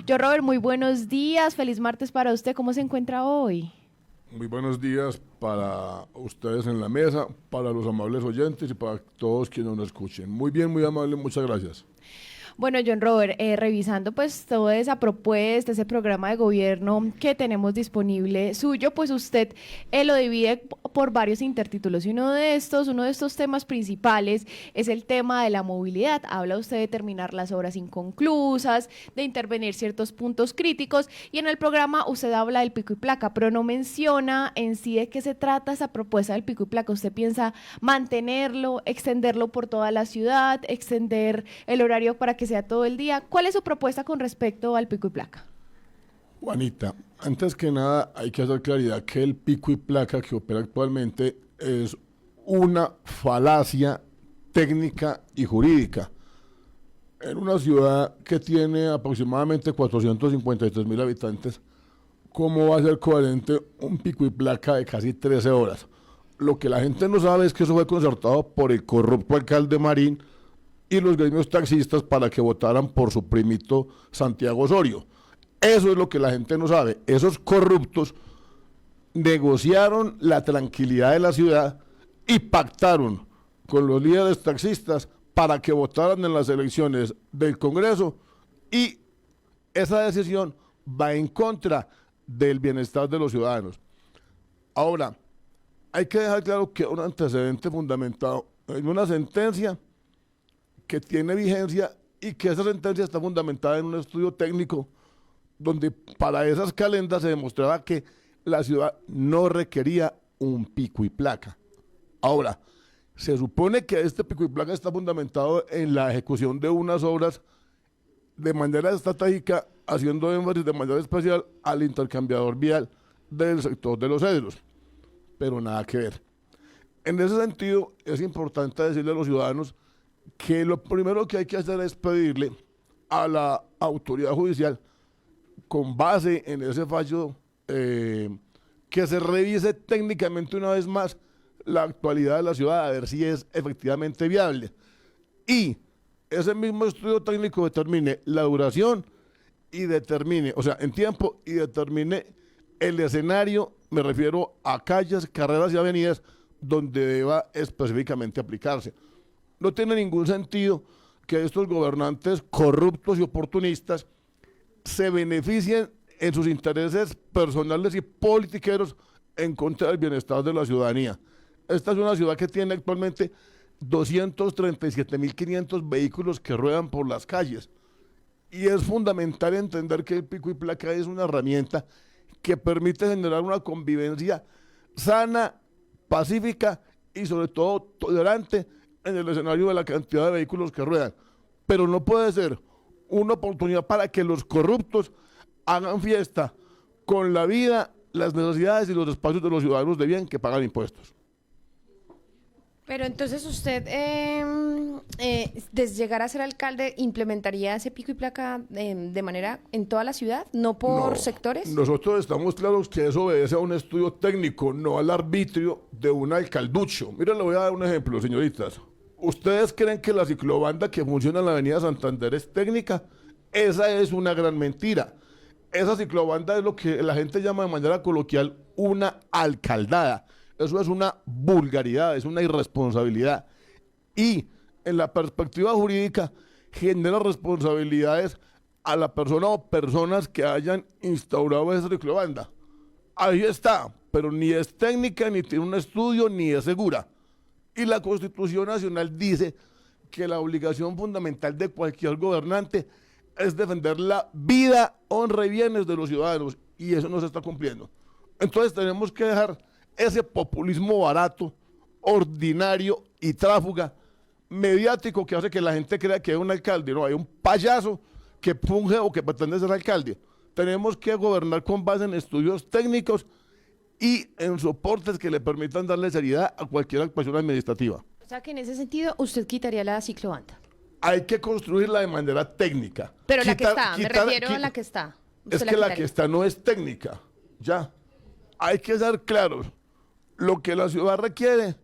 Yo, Robert, muy buenos días, feliz martes para usted, ¿cómo se encuentra hoy? Muy buenos días para ustedes en la mesa, para los amables oyentes y para todos quienes nos escuchen. Muy bien, muy amable, muchas gracias. Bueno, John Robert, revisando pues toda esa propuesta, ese programa de gobierno que tenemos disponible suyo, pues usted lo divide por varios intertítulos y uno de estos temas principales es el tema de la movilidad. Habla usted de terminar las obras inconclusas, de intervenir ciertos puntos críticos y en el programa usted habla del pico y placa, pero no menciona en sí de qué se trata esa propuesta del pico y placa. ¿Usted piensa mantenerlo, extenderlo por toda la ciudad, extender el horario para que sea todo el día? ¿Cuál es su propuesta con respecto al pico y placa? Juanita, antes que nada hay que hacer claridad que el pico y placa que opera actualmente es una falacia técnica y jurídica. En una ciudad que tiene aproximadamente 453.000 habitantes, ¿cómo va a ser coherente un pico y placa de casi 13 horas? Lo que la gente no sabe es que eso fue concertado por el corrupto alcalde Marín y los gremios taxistas para que votaran por su primito Santiago Osorio. Eso es lo que la gente no sabe. Esos corruptos negociaron la tranquilidad de la ciudad y pactaron con los líderes taxistas para que votaran en las elecciones del Congreso y esa decisión va en contra del bienestar de los ciudadanos. Ahora, hay que dejar claro que un antecedente fundamentado en una sentencia que tiene vigencia y que esa sentencia está fundamentada en un estudio técnico donde para esas calendas se demostraba que la ciudad no requería un pico y placa. Ahora, se supone que este pico y placa está fundamentado en la ejecución de unas obras de manera estratégica, haciendo énfasis de manera especial al intercambiador vial del sector de los Cedros, pero nada que ver. En ese sentido, es importante decirle a los ciudadanos que lo primero que hay que hacer es pedirle a la autoridad judicial, con base en ese fallo, que se revise técnicamente una vez más la actualidad de la ciudad, a ver si es efectivamente viable. Y ese mismo estudio técnico determine la duración y determine, o sea, en tiempo, y determine el escenario, me refiero a calles, carreras y avenidas, donde deba específicamente aplicarse. No tiene ningún sentido que estos gobernantes corruptos y oportunistas se beneficien en sus intereses personales y politiqueros en contra del bienestar de la ciudadanía. Esta es una ciudad que tiene actualmente 237.500 vehículos que ruedan por las calles. Y es fundamental entender que el pico y placa es una herramienta que permite generar una convivencia sana, pacífica y sobre todo tolerante en el escenario de la cantidad de vehículos que ruedan. Pero no puede ser una oportunidad para que los corruptos hagan fiesta con la vida, las necesidades y los espacios de los ciudadanos de bien que pagan impuestos. Pero entonces usted, desde llegar a ser alcalde, ¿implementaría ese pico y placa de manera en toda la ciudad, no por No, sectores? nosotros estamos claros que eso obedece a un estudio técnico, no al arbitrio de un alcalducho. Mira, le voy a dar un ejemplo, señoritas. ¿Ustedes creen que la ciclobanda que funciona en la avenida Santander es técnica? Esa es una gran mentira. Esa ciclobanda es lo que la gente llama de manera coloquial una alcaldada. Eso es una vulgaridad, es una irresponsabilidad. Y en la perspectiva jurídica genera responsabilidades a la persona o personas que hayan instaurado esa ciclobanda. Ahí está, pero ni es técnica, ni tiene un estudio, ni es segura. Y la Constitución Nacional dice que la obligación fundamental de cualquier gobernante es defender la vida, honra y bienes de los ciudadanos, y eso no se está cumpliendo. Entonces tenemos que dejar ese populismo barato, ordinario y tráfuga, mediático, que hace que la gente crea que hay un alcalde. No, hay un payaso que funge o que pretende ser alcalde. Tenemos que gobernar con base en estudios técnicos y en soportes que le permitan darle seriedad a cualquier actuación administrativa. O sea que en ese sentido usted quitaría la ciclobanda. Hay que construirla de manera técnica. Pero la que está, me refiero a la que está. Es que la que está no es técnica, ya. Hay que ser claros. Lo que la ciudad requiere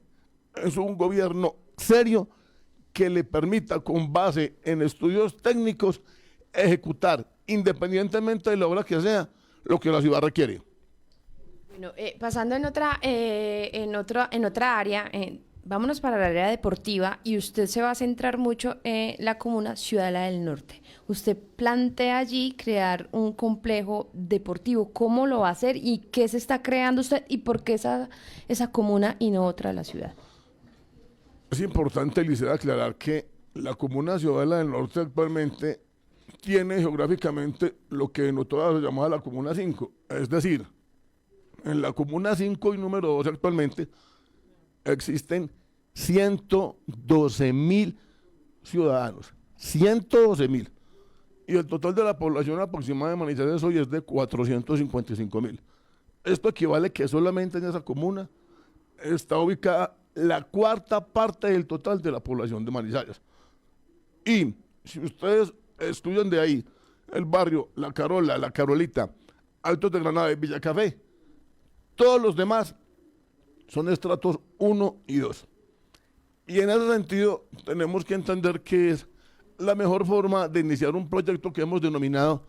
es un gobierno serio que le permita, con base en estudios técnicos, ejecutar independientemente de la obra que sea, lo que la ciudad requiere. Bueno, pasando en otra área, vámonos para la área deportiva y usted se va a centrar mucho en la comuna Ciudadela del Norte. Usted plantea allí crear un complejo deportivo. ¿Cómo lo va a hacer y qué se está creando usted y por qué esa comuna y no otra de la ciudad? Es importante, Licea, aclarar que la comuna Ciudadela del Norte actualmente tiene geográficamente lo que en todas se llamaba la comuna 5, es decir, en la comuna 5 y número 2 actualmente existen 112.000 ciudadanos, 112.000. Y el total de la población aproximada de Manizales hoy es de 455.000. Esto equivale que solamente en esa comuna está ubicada la cuarta parte del total de la población de Manizales. Y si ustedes estudian de ahí el barrio La Carola, La Carolita, Altos de Granada y Villa Café, todos los demás son estratos 1 y 2. Y en ese sentido tenemos que entender que es la mejor forma de iniciar un proyecto que hemos denominado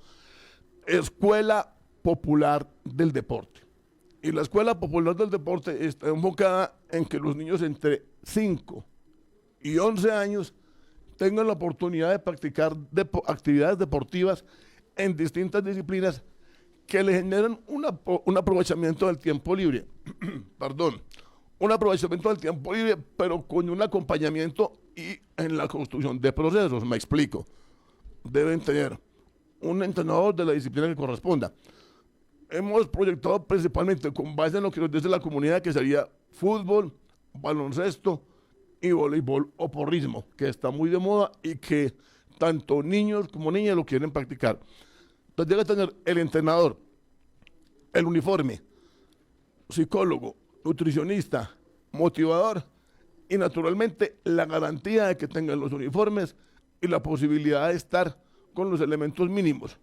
Escuela Popular del Deporte. Y la Escuela Popular del Deporte está enfocada en que los niños entre 5 y 11 años tengan la oportunidad de practicar actividades deportivas en distintas disciplinas que le generen un aprovechamiento del tiempo libre, perdón, un aprovechamiento del tiempo libre, pero con un acompañamiento y en la construcción de procesos. Me explico. Deben tener un entrenador de la disciplina que corresponda. Hemos proyectado principalmente con base en lo que nos dice la comunidad, que sería fútbol, baloncesto y voleibol o porrismo, que está muy de moda y que tanto niños como niñas lo quieren practicar. Entonces debe tener el entrenador, el uniforme, psicólogo, nutricionista, motivador y naturalmente la garantía de que tengan los uniformes y la posibilidad de estar con los elementos mínimos,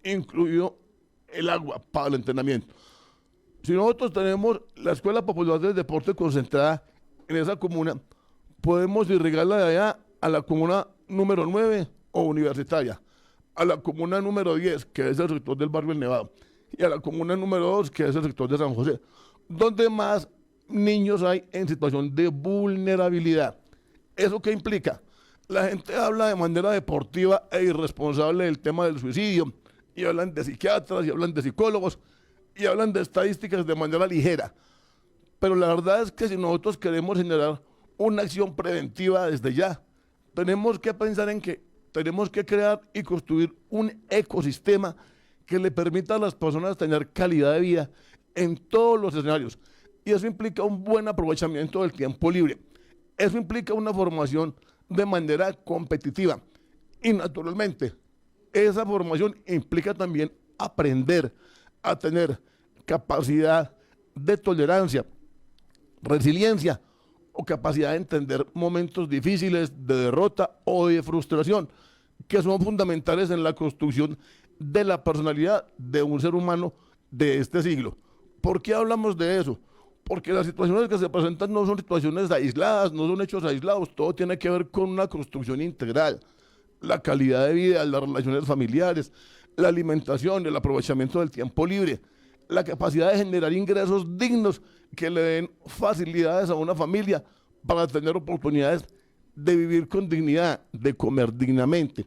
incluido el agua para el entrenamiento. Si nosotros tenemos la Escuela Popular del Deporte concentrada en esa comuna, podemos irrigarla de allá a la comuna número 9 o universitaria, a la comuna número 10, que es el sector del barrio El Nevado, y a la comuna número 2, que es el sector de San José, donde más niños hay en situación de vulnerabilidad. ¿Eso qué implica? La gente habla de manera deportiva e irresponsable del tema del suicidio, y hablan de psiquiatras, y hablan de psicólogos, y hablan de estadísticas de manera ligera. Pero la verdad es que si nosotros queremos generar una acción preventiva desde ya, tenemos que pensar en que tenemos que crear y construir un ecosistema que le permita a las personas tener calidad de vida en todos los escenarios. Y eso implica un buen aprovechamiento del tiempo libre. Eso implica una formación de manera competitiva. Y naturalmente, esa formación implica también aprender a tener capacidad de tolerancia, resiliencia o capacidad de entender momentos difíciles de derrota o de frustración, que son fundamentales en la construcción de la personalidad de un ser humano de este siglo. ¿Por qué hablamos de eso? Porque las situaciones que se presentan no son situaciones aisladas, no son hechos aislados, todo tiene que ver con una construcción integral. La calidad de vida, las relaciones familiares, la alimentación, el aprovechamiento del tiempo libre, la capacidad de generar ingresos dignos que le den facilidades a una familia para tener oportunidades de vivir con dignidad, de comer dignamente,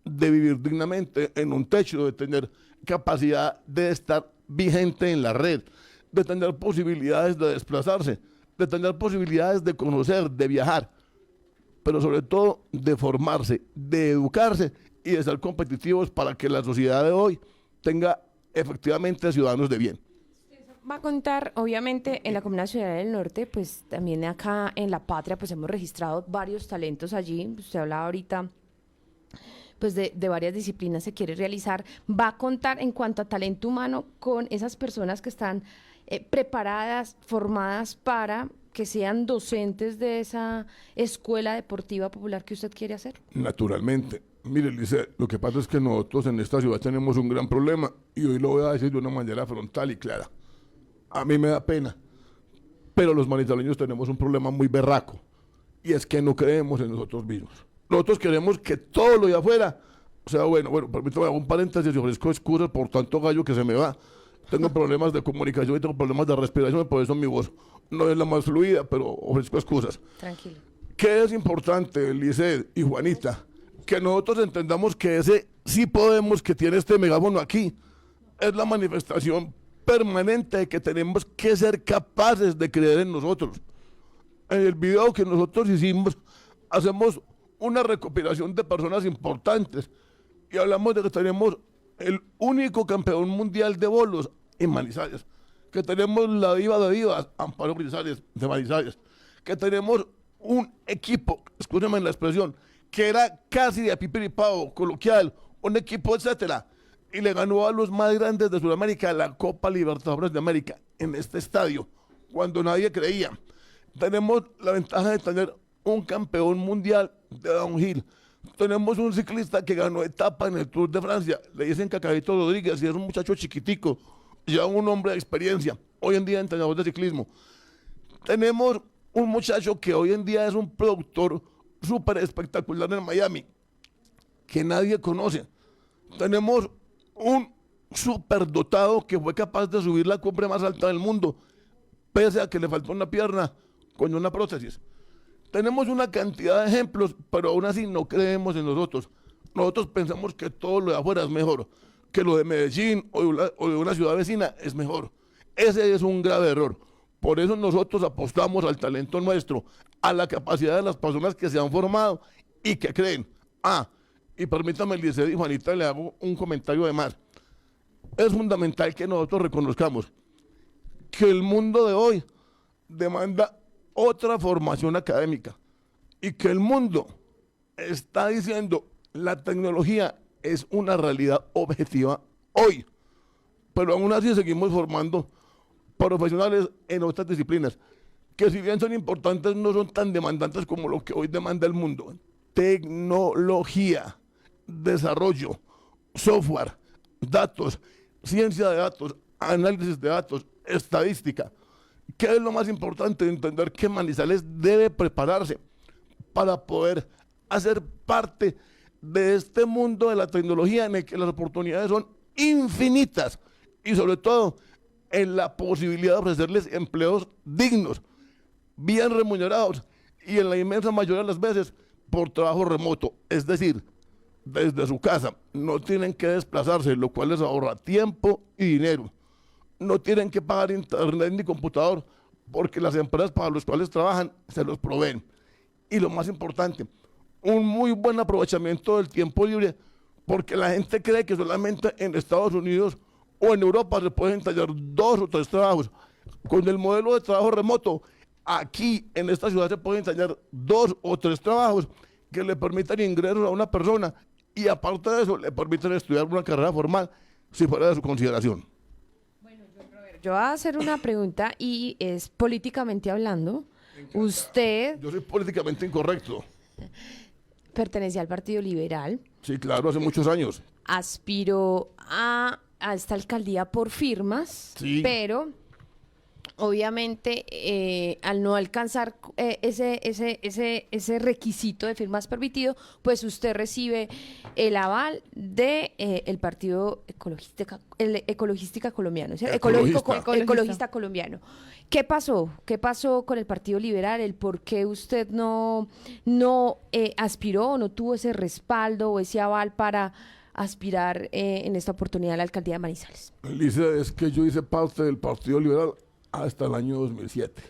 de vivir dignamente en un techo, de tener capacidad de estar vigente en la red, de tener posibilidades de desplazarse, de tener posibilidades de conocer, de viajar, pero sobre todo de formarse, de educarse y de ser competitivos para que la sociedad de hoy tenga efectivamente ciudadanos de bien. Va a contar, obviamente, en la Comuna Ciudad del Norte, pues también acá en La Patria, pues hemos registrado varios talentos allí. Usted hablaba ahorita, pues de varias disciplinas se quiere realizar. Va a contar en cuanto a talento humano con esas personas que están preparadas, formadas para que sean docentes de esa escuela deportiva popular que usted quiere hacer. Naturalmente. Mire, Lice, lo que pasa es que nosotros en esta ciudad tenemos un gran problema y hoy lo voy a decir de una manera frontal y clara. A mí me da pena, pero los manizaleños tenemos un problema muy berraco y es que no creemos en nosotros mismos. Nosotros queremos que todo lo de afuera O sea, bueno, permítame hago un paréntesis y ofrezco excusas por tanto gallo que se me va. Tengo problemas de comunicación y tengo problemas de respiración, por eso mi voz no es la más fluida, pero ofrezco excusas. Tranquilo. ¿Qué es importante, Lisset y Juanita? Que nosotros entendamos que ese sí podemos que tiene este megáfono aquí es la manifestación permanente de que tenemos que ser capaces de creer en nosotros. En el video que nosotros hicimos, hacemos una recopilación de personas importantes y hablamos de que tenemos el único campeón mundial de bolos en Manizales, que tenemos la diva de divas, Amparo Grisales de Manizales, que tenemos un equipo, escúchame la expresión, que era casi de apipiripao, coloquial, un equipo, etcétera, y le ganó a los más grandes de Sudamérica la Copa Libertadores de América en este estadio, cuando nadie creía. Tenemos la ventaja de tener un campeón mundial de downhill. Tenemos un ciclista que ganó etapa en el Tour de Francia, le dicen Cacadito Rodríguez, y es un muchacho chiquitico, ya un hombre de experiencia, hoy en día entrenador de ciclismo. Tenemos un muchacho que hoy en día es un productor súper espectacular en Miami, que nadie conoce. Tenemos un superdotado que fue capaz de subir la cumbre más alta del mundo, pese a que le faltó una pierna con una prótesis. Tenemos una cantidad de ejemplos, pero aún así no creemos en nosotros. Nosotros pensamos que todo lo de afuera es mejor, que lo de Medellín o de una ciudad vecina es mejor. Ese es un grave error. Por eso nosotros apostamos al talento nuestro, a la capacidad de las personas que se han formado y que creen. Y permítame, Lisset y Juanita, le hago un comentario de más. Es fundamental que nosotros reconozcamos que el mundo de hoy demanda otra formación académica y que el mundo está diciendo la tecnología es una realidad objetiva hoy, pero aún así seguimos formando profesionales en otras disciplinas que si bien son importantes no son tan demandantes como lo que hoy demanda el mundo. Tecnología, desarrollo, software, datos, ciencia de datos, análisis de datos, estadística. ¿Qué es lo más importante? Entender que Manizales debe prepararse para poder hacer parte de este mundo de la tecnología en el que las oportunidades son infinitas y sobre todo en la posibilidad de ofrecerles empleos dignos, bien remunerados y en la inmensa mayoría de las veces por trabajo remoto, es decir, desde su casa. No tienen que desplazarse, lo cual les ahorra tiempo y dinero. No tienen que pagar internet ni computador porque las empresas para las cuales trabajan se los proveen. Y lo más importante, un muy buen aprovechamiento del tiempo libre porque la gente cree que solamente en Estados Unidos o en Europa se pueden tallar 2 o 3 trabajos. Con el modelo de trabajo remoto, aquí en esta ciudad se pueden tallar 2 o 3 trabajos que le permitan ingresos a una persona y aparte de eso le permiten estudiar una carrera formal si fuera de su consideración. Yo voy a hacer una pregunta y es políticamente hablando. Usted Yo soy políticamente incorrecto. pertenece al Partido Liberal, Sí, claro, hace muchos años. aspiró a esta alcaldía por firmas, Sí. pero obviamente al no alcanzar ese requisito de firmas permitido, pues usted recibe el aval de el Partido Ecologista Colombiano, ¿cierto? Ecologista Colombiano. ¿Qué pasó? ¿Qué pasó con el Partido Liberal? ¿El por qué usted no aspiró o no tuvo ese respaldo o ese aval para aspirar en esta oportunidad a la alcaldía de Manizales? Lisset, es que yo hice parte del Partido Liberal hasta el año 2007.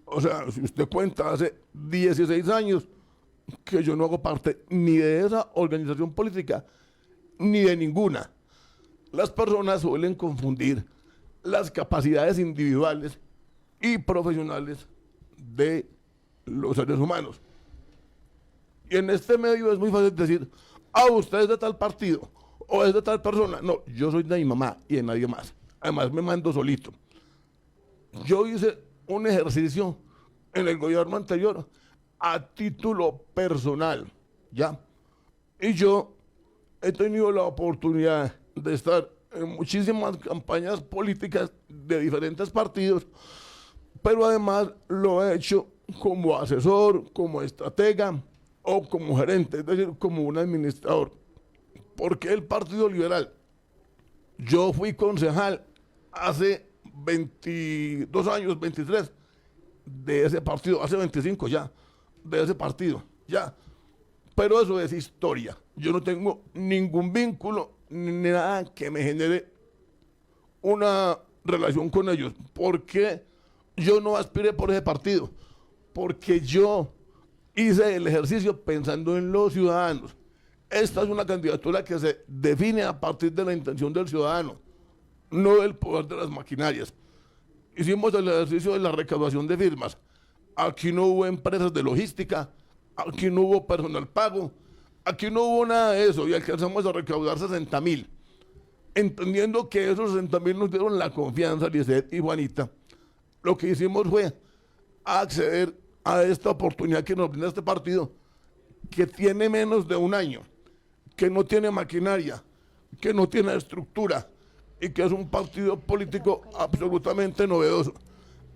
O sea, si usted cuenta, hace 16 años que yo no hago parte ni de esa organización política, ni de ninguna. Las personas suelen confundir las capacidades individuales y profesionales de los seres humanos. Y en este medio es muy fácil decir, usted es de tal partido o es de tal persona. No, yo soy de mi mamá y de nadie más. Además me mando solito. Yo hice un ejercicio en el gobierno anterior a título personal, ¿ya? Y yo he tenido la oportunidad de estar en muchísimas campañas políticas de diferentes partidos, pero además lo he hecho como asesor, como estratega o como gerente, es decir, como un administrador. ¿Por qué el Partido Liberal? Yo fui concejal hace 22 años, 23, de ese partido, hace 25 ya, de ese partido, ya. Pero eso es historia. Yo no tengo ningún vínculo ni nada que me genere una relación con ellos. ¿Por qué yo no aspiré por ese partido? Porque yo hice el ejercicio pensando en los ciudadanos. Esta es una candidatura que se define a partir de la intención del ciudadano, no del poder de las maquinarias. Hicimos el ejercicio de la recaudación de firmas. Aquí no hubo empresas de logística, aquí no hubo personal pago, aquí no hubo nada de eso y alcanzamos a recaudar 60.000. Entendiendo que esos 60.000 nos dieron la confianza, Lisset y Juanita, lo que hicimos fue acceder a esta oportunidad que nos brinda este partido, que tiene menos de un año, que no tiene maquinaria, que no tiene estructura y que es un partido político absolutamente novedoso.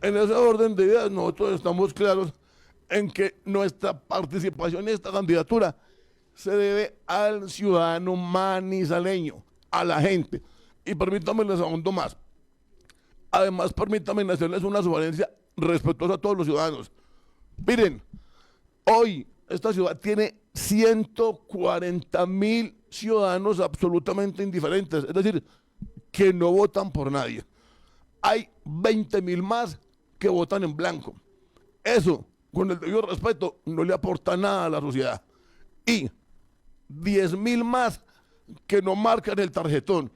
En ese orden de ideas nosotros estamos claros en que nuestra participación en esta candidatura se debe al ciudadano manizaleño, a la gente. Y permítanme les ahondo más. Además, permítanme hacerles una sugerencia respetuosa a todos los ciudadanos. Miren, hoy esta ciudad tiene 140.000 ciudadanos absolutamente indiferentes, es decir, que no votan por nadie. Hay 20.000 más que votan en blanco. Eso, con el debido respeto, no le aporta nada a la sociedad. Y 10.000 más que no marcan el tarjetón.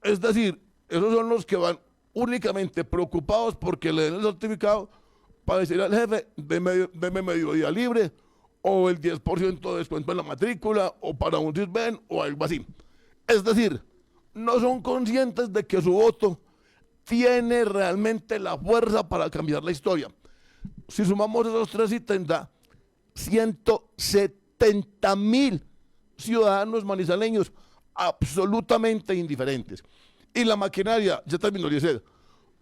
Es decir, esos son los que van únicamente preocupados porque le den el certificado para decir al jefe, deme mediodía libre, o el 10% de descuento en la matrícula, o para un Sisbén, o algo así. Es decir, no son conscientes de que su voto tiene realmente la fuerza para cambiar la historia. Si sumamos esos tres ítems, da 170.000 ciudadanos manizaleños absolutamente indiferentes. Y la maquinaria, ya terminó Lisset,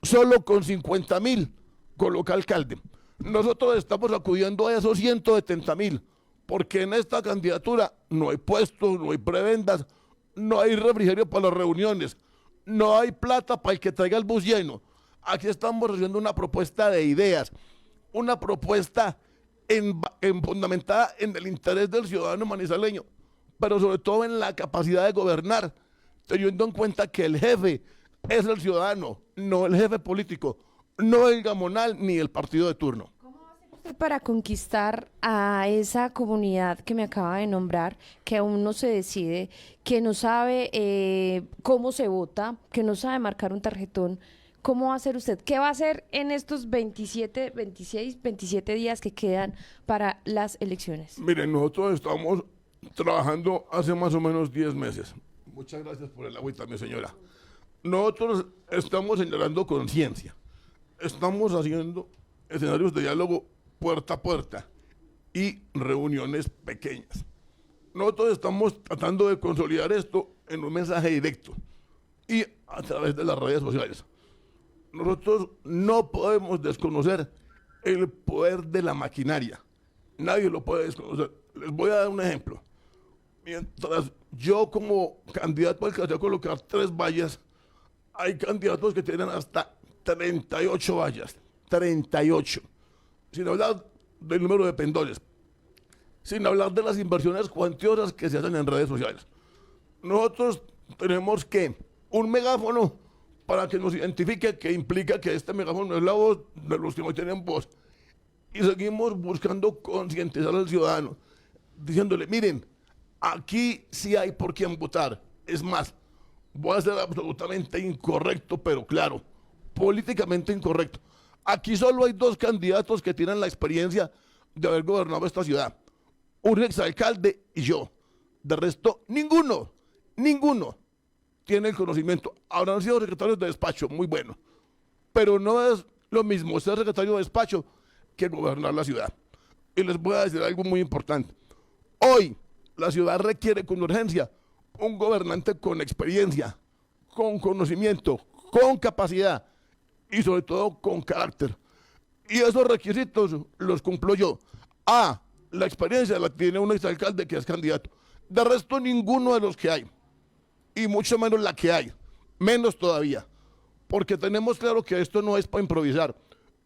solo con 50.000 coloca alcalde. Nosotros estamos acudiendo a esos 170.000, porque en esta candidatura no hay puestos, no hay prebendas, no hay refrigerio para las reuniones, no hay plata para el que traiga el bus lleno. Aquí estamos haciendo una propuesta de ideas, una propuesta fundamentada en el interés del ciudadano manizaleño, pero sobre todo en la capacidad de gobernar, teniendo en cuenta que el jefe es el ciudadano, no el jefe político, no el gamonal ni el partido de turno. Para conquistar a esa comunidad que me acaba de nombrar, que aún no se decide, que no sabe cómo se vota, que no sabe marcar un tarjetón, ¿cómo va a hacer usted? ¿Qué va a hacer en estos 27 días que quedan para las elecciones? Miren, nosotros estamos trabajando hace más o menos 10 meses. Muchas gracias por el agüita, mi señora. Nosotros estamos generando conciencia. Estamos haciendo escenarios de diálogo puerta a puerta y reuniones pequeñas. Nosotros estamos tratando de consolidar esto en un mensaje directo y a través de las redes sociales. Nosotros no podemos desconocer el poder de la maquinaria. Nadie lo puede desconocer. Les voy a dar un ejemplo. Mientras yo como candidato alcancé a colocar 3 vallas, hay candidatos que tienen hasta 38 vallas. 38. Sin hablar del número de pendores. Sin hablar de las inversiones cuantiosas que se hacen en redes sociales. Nosotros tenemos que un megáfono para que nos identifique, que implica que este megáfono es la voz de los que no tienen voz. Y seguimos buscando concientizar al ciudadano, diciéndole, miren, aquí sí hay por quién votar. Es más, voy a ser absolutamente incorrecto, pero claro, políticamente incorrecto. Aquí solo hay 2 candidatos que tienen la experiencia de haber gobernado esta ciudad. Un exalcalde y yo. De resto, ninguno tiene el conocimiento. Habrán sido secretarios de despacho, muy bueno. Pero no es lo mismo ser secretario de despacho que gobernar la ciudad. Y les voy a decir algo muy importante. Hoy, la ciudad requiere con urgencia un gobernante con experiencia, con conocimiento, con capacidad y sobre todo con carácter. Y esos requisitos los cumplo yo. La experiencia la tiene un exalcalde que es candidato. De resto, ninguno de los que hay, y mucho menos la que hay, menos todavía, porque tenemos claro que esto no es para improvisar,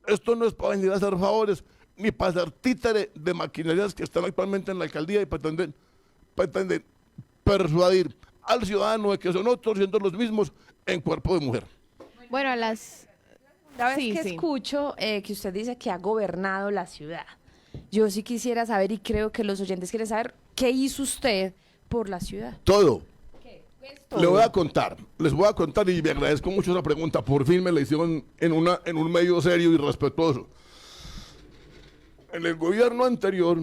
esto no es para venir a hacer favores, ni para ser títere de maquinarias que están actualmente en la alcaldía y pretenden persuadir al ciudadano de que son otros siendo los mismos en cuerpo de mujer. Bueno, a las... La vez Sí, que sí. escucho que usted dice que ha gobernado la ciudad, yo sí quisiera saber, y creo que los oyentes quieren saber, ¿qué hizo usted por la ciudad? Todo. Todo. Le voy a contar, les voy a contar y me agradezco mucho esa pregunta. Por fin me la hicieron en un medio serio y respetuoso. En el gobierno anterior,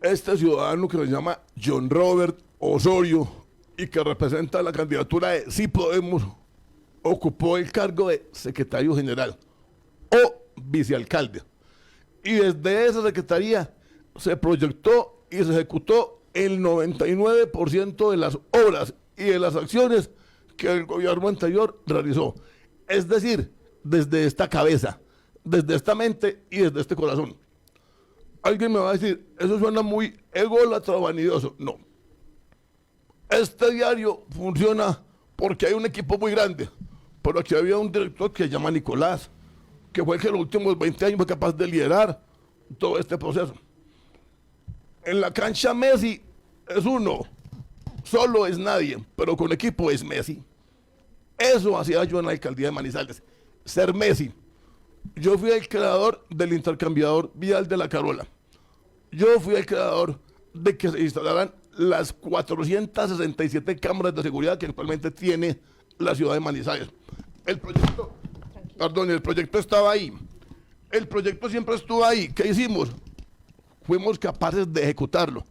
este ciudadano que se llama John Robert Osorio y que representa la candidatura de Sí Podemos, ocupó el cargo de secretario general o vicealcalde. Y desde esa secretaría se proyectó y se ejecutó el 99% de las obras y de las acciones que el gobierno anterior realizó. Es decir, desde esta cabeza, desde esta mente y desde este corazón. Alguien me va a decir, eso suena muy ególatra o vanidoso. No. Este diario funciona porque hay un equipo muy grande, pero aquí había un director que se llama Nicolás, que fue el que en los últimos 20 años fue capaz de liderar todo este proceso. En la cancha Messi es uno, solo es nadie, pero con equipo es Messi. Eso hacía yo en la alcaldía de Manizales, ser Messi. Yo fui el creador del intercambiador vial de La Carola. Yo fui el creador de que se instalaran las 467 cámaras de seguridad que actualmente tiene la ciudad de Manizales. El proyecto estaba ahí. El proyecto siempre estuvo ahí. ¿Qué hicimos? Fuimos capaces de ejecutarlo.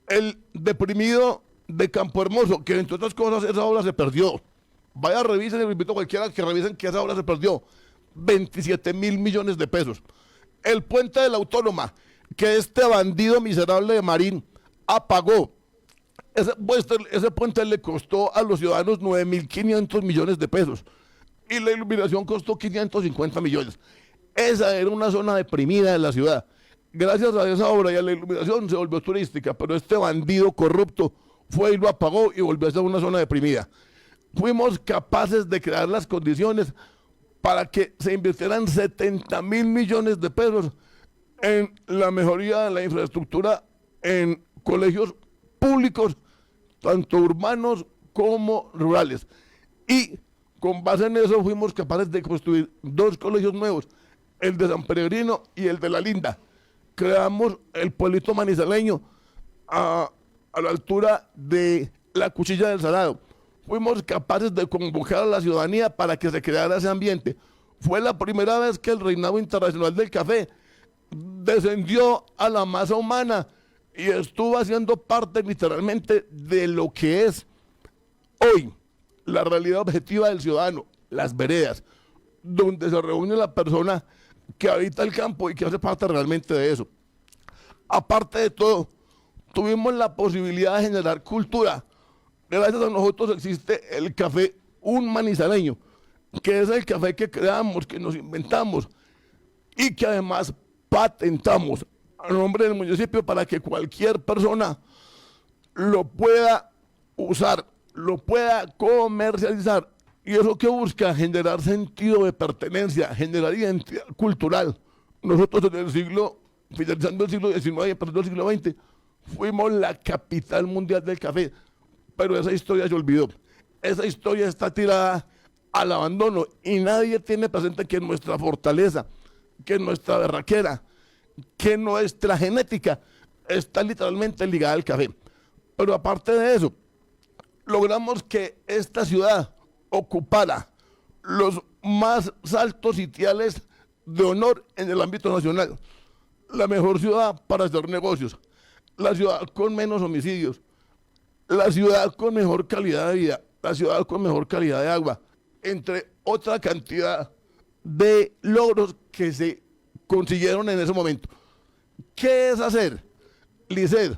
El deprimido de Campo Hermoso, que entre otras cosas esa obra se perdió. Vaya, revisen, les invito a cualquiera que revisen que esa obra se perdió. 27.000 millones de pesos. El puente de la Autónoma, que este bandido miserable de Marín apagó. Ese puente le costó a los ciudadanos 9.500 millones de pesos. Y la iluminación costó 550 millones. Esa era una zona deprimida de la ciudad. Gracias a esa obra y a la iluminación se volvió turística, pero este bandido corrupto fue y lo apagó y volvió a ser una zona deprimida. Fuimos capaces de crear las condiciones para que se invirtieran 70.000 millones de pesos en la mejoría de la infraestructura en colegios públicos, tanto urbanos como rurales. Y con base en eso fuimos capaces de construir 2 colegios nuevos, el de San Peregrino y el de La Linda. Creamos el pueblito manizaleño a la altura de la Cuchilla del Salado. Fuimos capaces de convocar a la ciudadanía para que se creara ese ambiente. Fue la primera vez que el Reinado Internacional del Café descendió a la masa humana y estuvo haciendo parte literalmente de lo que es hoy la realidad objetiva del ciudadano, las veredas, donde se reúne la persona que habita el campo y que hace parte realmente de eso. Aparte de todo, tuvimos la posibilidad de generar cultura. Gracias a nosotros existe el café Un Manizaleño, que es el café que creamos, que nos inventamos y que además patentamos a nombre del municipio para que cualquier persona lo pueda usar, lo pueda comercializar. ¿Y eso que busca? Generar sentido de pertenencia, generar identidad cultural. Nosotros finalizando el siglo XIX y empezando el siglo XX, fuimos la capital mundial del café, pero esa historia se olvidó. Esa historia está tirada al abandono y nadie tiene presente que nuestra fortaleza, que nuestra berraquera, que nuestra genética está literalmente ligada al café. Pero aparte de eso, logramos que esta ciudad ocupara los más altos sitiales de honor en el ámbito nacional. La mejor ciudad para hacer negocios, la ciudad con menos homicidios, la ciudad con mejor calidad de vida, la ciudad con mejor calidad de agua, entre otra cantidad de logros que se consiguieron en ese momento. ¿Qué es hacer? Liced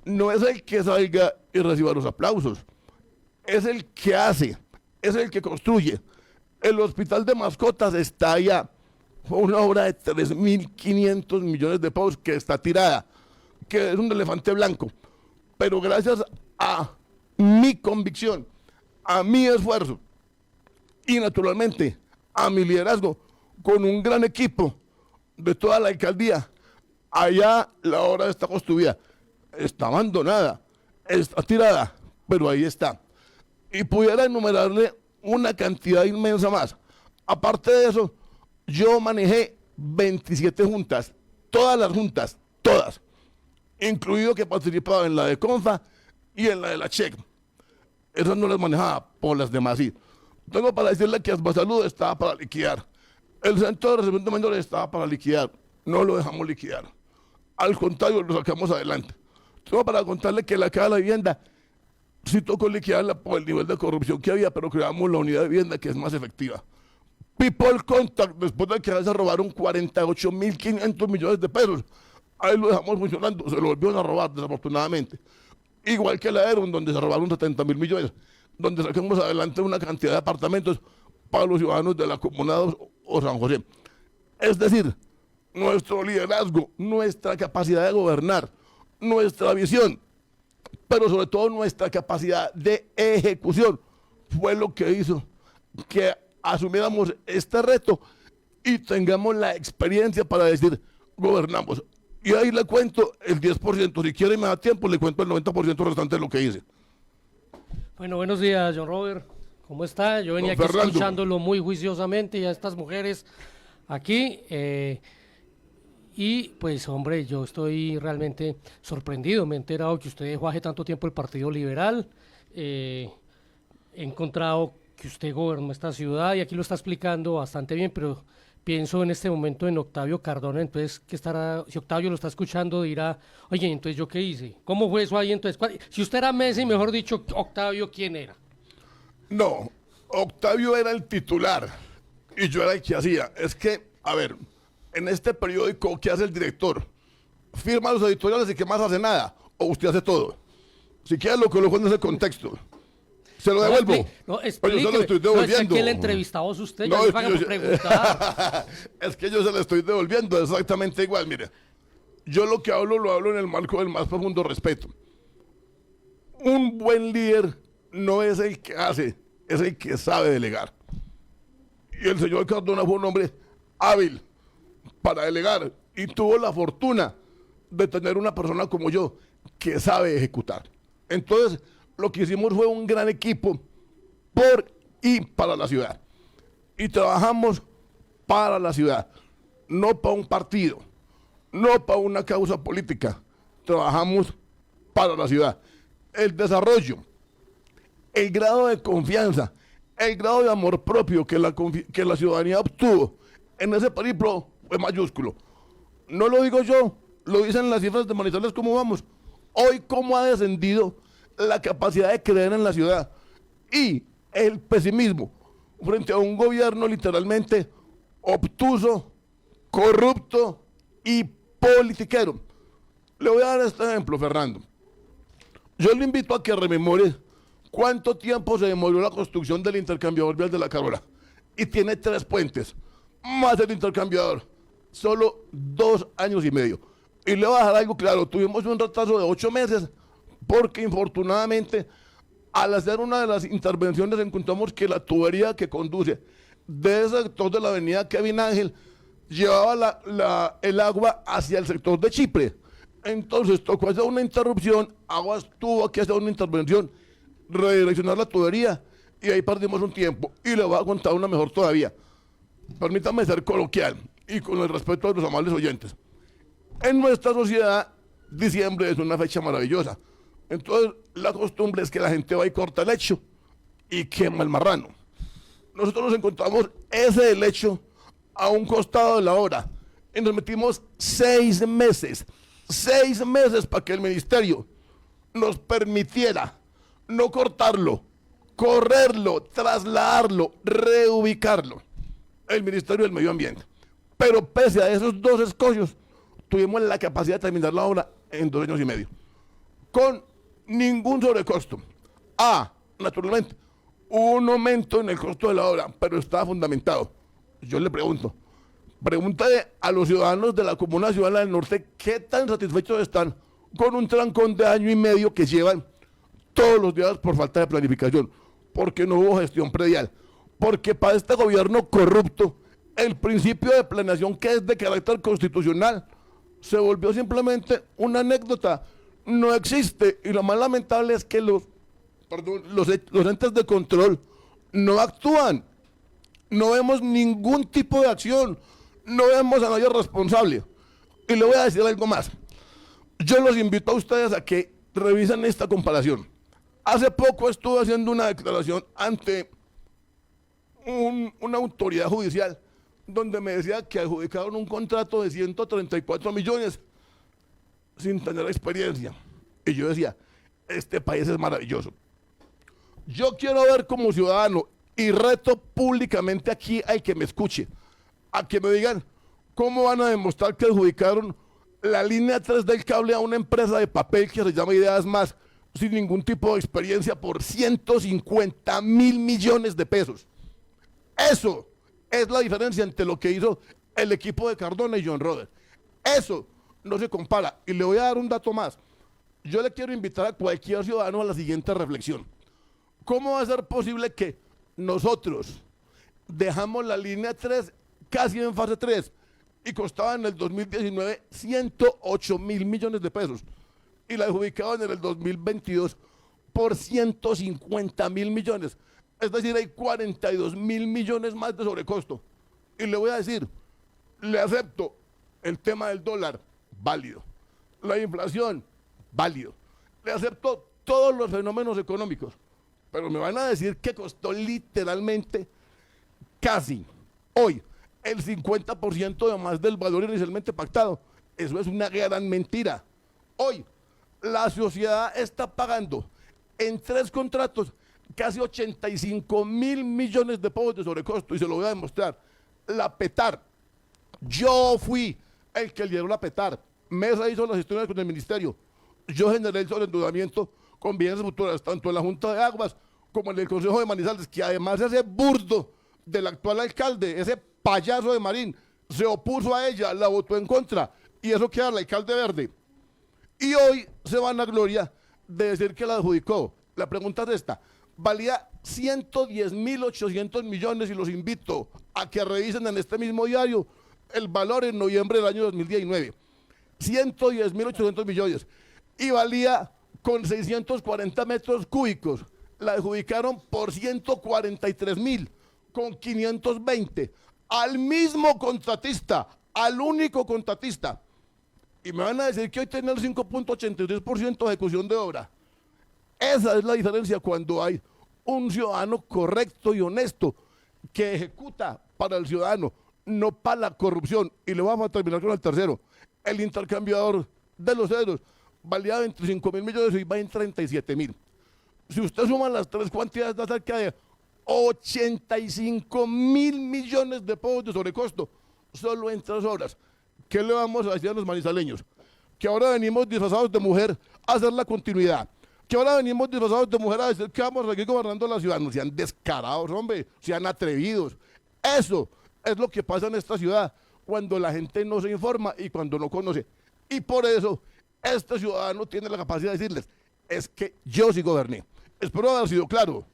no es el que salga y reciba los aplausos, es el que hace, es el que construye. El hospital de mascotas está allá. Fue una obra de 3.500 millones de pesos que está tirada, que es un elefante blanco. pero gracias a mi convicción, a mi esfuerzo y naturalmente a mi liderazgo, con un gran equipo de toda la alcaldía, allá la obra está construida, está abandonada, está tirada, pero ahí está. Y pudiera enumerarle una cantidad inmensa más. Aparte de eso, yo manejé 27 juntas, todas las juntas, todas, incluido que participaba en la de Confa y en la de la CHEC. Esas no las manejaba, por las demás sí. Tengo para decirle que Asbasalud estaba para liquidar. El centro de recibimiento de menores estaba para liquidar. No lo dejamos liquidar. Al contrario, lo sacamos adelante. Tengo para contarle que la Caja de la Vivienda sí tocó liquidarla por el nivel de corrupción que había, pero creamos la unidad de vivienda que es más efectiva. People Contact, después de que se robaron 48.500 millones de pesos, ahí lo dejamos funcionando, se lo volvieron a robar desafortunadamente. Igual que la ERUN, donde se robaron 70.000 millones, donde sacamos adelante una cantidad de apartamentos para los ciudadanos de la Comuna 2 o San José. Es decir, nuestro liderazgo, nuestra capacidad de gobernar, nuestra visión, pero sobre todo nuestra capacidad de ejecución, fue lo que hizo que asumiéramos este reto y tengamos la experiencia para decir, gobernamos. Y ahí le cuento el 10%, si quiere y me da tiempo, le cuento el 90% restante de lo que hice. Bueno, buenos días, John Robert. ¿Cómo está? Yo venía aquí escuchándolo muy juiciosamente y a estas mujeres aquí. Y pues, hombre, yo estoy realmente sorprendido. Me he enterado que usted dejó hace tanto tiempo el Partido Liberal. He encontrado que usted gobernó esta ciudad y aquí lo está explicando bastante bien, pero pienso en este momento en Octavio Cardona. Entonces, ¿qué estará? Si Octavio lo está escuchando, dirá, oye, entonces, ¿yo qué hice? ¿Cómo fue eso ahí? Entonces, si usted era Messi, mejor dicho, Octavio, ¿quién era? No, Octavio era el titular y yo era el que hacía. Es que, a ver, en este periódico, ¿qué hace el director? Firma los editoriales y ¿qué más hace? Nada. O usted hace todo. Si quiere lo coloco en ese contexto. Se lo devuelvo. No, pero yo se lo estoy devolviendo. No, es que el entrevistado es usted, no, ya me preguntar. Es que yo se lo estoy devolviendo exactamente igual, mire. Yo lo que hablo, lo hablo en el marco del más profundo respeto. Un buen líder no es el que hace, es el que sabe delegar. Y el señor Cardona fue un hombre hábil para delegar y tuvo la fortuna de tener una persona como yo que sabe ejecutar. Entonces, lo que hicimos fue un gran equipo por y para la ciudad. Y trabajamos para la ciudad, no para un partido, no para una causa política. Trabajamos para la ciudad. El desarrollo, el grado de confianza, el grado de amor propio que la ciudadanía obtuvo en ese periplo fue mayúsculo. No lo digo yo, lo dicen las cifras de Manizales cómo vamos. Hoy cómo ha descendido la capacidad de creer en la ciudad y el pesimismo frente a un gobierno literalmente obtuso, corrupto y politiquero. Le voy a dar este ejemplo, Fernando. Yo le invito a que rememore cuánto tiempo se demoró la construcción del intercambiador vial de la Carola. Y tiene 3 puentes, más el intercambiador. Solo 2 años y medio. Y le voy a dejar algo claro, tuvimos un retraso de 8 meses, porque infortunadamente, al hacer una de las intervenciones, encontramos que la tubería que conduce de ese sector de la avenida Kevin Ángel llevaba el agua hacia el sector de Chipre. Entonces tocó hacer una interrupción, Aguas tuvo que hacer una intervención, redireccionar la tubería, y ahí perdimos un tiempo. Y le voy a contar una mejor todavía. Permítame ser coloquial y con el respeto de los amables oyentes. En nuestra sociedad, diciembre es una fecha maravillosa. Entonces, la costumbre es que la gente va y corta el lecho y quema el marrano. Nosotros nos encontramos ese lecho a un costado de la obra y nos metimos 6 meses para que el ministerio nos permitiera no cortarlo, correrlo, trasladarlo, reubicarlo. El Ministerio del Medio Ambiente. Pero pese a esos 2 escollos, tuvimos la capacidad de terminar la obra en 2 años y medio. Con ningún sobrecosto. Naturalmente, hubo un aumento en el costo de la obra, pero estaba fundamentado. Yo le pregunto, pregúntale a los ciudadanos de la Comuna Ciudadana del Norte qué tan satisfechos están con un trancón de año y medio que llevan todos los días por falta de planificación, porque no hubo gestión predial, porque para este gobierno corrupto, el principio de planeación, que es de carácter constitucional, se volvió simplemente una anécdota, no existe, y lo más lamentable es que los entes de control no actúan, no vemos ningún tipo de acción, no vemos a nadie responsable. Y le voy a decir algo más, yo los invito a ustedes a que revisen esta comparación. Hace poco estuve haciendo una declaración ante una autoridad judicial donde me decía que adjudicaron un contrato de 134 millones sin tener experiencia. Y yo decía, este país es maravilloso. Yo quiero ver como ciudadano y reto públicamente aquí al que me escuche, a que me digan cómo van a demostrar que adjudicaron la línea 3 del cable a una empresa de papel que se llama Ideas Más, sin ningún tipo de experiencia, por 150.000 millones de pesos. Eso es la diferencia entre lo que hizo el equipo de Cardona y John Roder. Eso no se compara. Y le voy a dar un dato más. Yo le quiero invitar a cualquier ciudadano a la siguiente reflexión. ¿Cómo va a ser posible que nosotros dejamos la línea 3 casi en fase 3 y costaba en el 2019 108.000 millones de pesos y la adjudicaban en el 2022 por 150.000 millones? Es decir, hay 42.000 millones más de sobrecosto. Y le voy a decir, le acepto el tema del dólar, válido. La inflación, válido. Le acepto todos los fenómenos económicos. Pero me van a decir que costó literalmente casi hoy el 50% de más del valor inicialmente pactado. Eso es una gran mentira. Hoy la sociedad está pagando en 3 contratos casi 85.000 millones de pesos de sobrecosto, y se lo voy a demostrar. La PETAR, yo fui el que lideró la PETAR, Mesa hizo las gestiones con el ministerio, yo generé el sobreendeudamiento con bienes futuras, tanto en la Junta de Aguas como en el Consejo de Manizales, que además ese burdo del actual alcalde, ese payaso de Marín, se opuso a ella, la votó en contra, y eso queda el alcalde verde. Y hoy se van a gloria de decir que la adjudicó. La pregunta es esta: valía 110.800 millones, y los invito a que revisen en este mismo diario el valor en noviembre del año 2019. 110.800 millones. Y valía con 640 metros cúbicos. La adjudicaron por 143.000, con 520. Al mismo contratista, al único contratista. Y me van a decir que hoy tiene el 5.83% de ejecución de obra. Esa es la diferencia cuando hay un ciudadano correcto y honesto que ejecuta para el ciudadano, no para la corrupción. Y le vamos a terminar con el tercero. El intercambiador de los ceros valía 25.000 millones y va en 37.000. Si usted suma las 3 cuantidades, da cerca de 85.000 millones de pesos de sobrecosto solo en 3 horas. ¿Qué le vamos a decir a los manizaleños? Que ahora venimos disfrazados de mujer a hacer la continuidad. Que ahora venimos disfrazados de mujer a decir que vamos a seguir gobernando la ciudad. No sean descarados, hombre, sean atrevidos. Eso es lo que pasa en esta ciudad cuando la gente no se informa y cuando no conoce. Y por eso este ciudadano tiene la capacidad de decirles, es que yo sí goberné. Espero haber sido claro.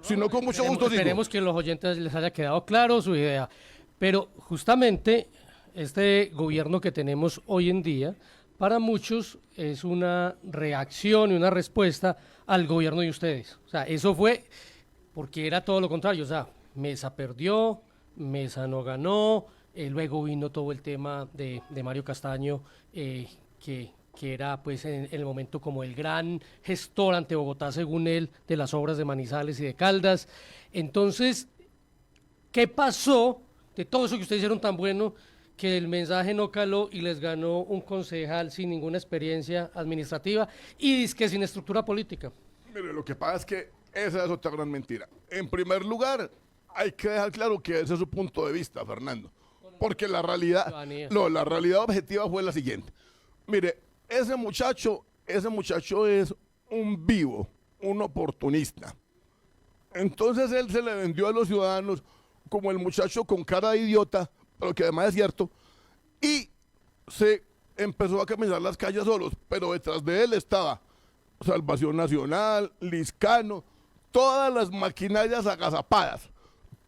Si no, con mucho gusto digo. Esperemos que los oyentes les haya quedado claro su idea. Pero justamente este gobierno que tenemos hoy en día, para muchos es una reacción y una respuesta al gobierno de ustedes. O sea, eso fue porque era todo lo contrario. O sea, Mesa perdió, Mesa no ganó, luego vino todo el tema de Mario Castaño, que era pues en el momento como el gran gestor ante Bogotá, según él, de las obras de Manizales y de Caldas. Entonces, ¿qué pasó de todo eso que ustedes hicieron tan bueno, que el mensaje no caló y les ganó un concejal sin ninguna experiencia administrativa y dizque sin estructura política? Mire, lo que pasa es que esa es otra gran mentira. En primer lugar, hay que dejar claro que ese es su punto de vista, Fernando. Porque la realidad objetiva fue la siguiente. Mire, ese muchacho es un vivo, un oportunista. Entonces él se le vendió a los ciudadanos como el muchacho con cara de idiota, pero que además es cierto, y se empezó a caminar las calles solos, pero detrás de él estaba Salvación Nacional, Liscano, todas las maquinarias agazapadas.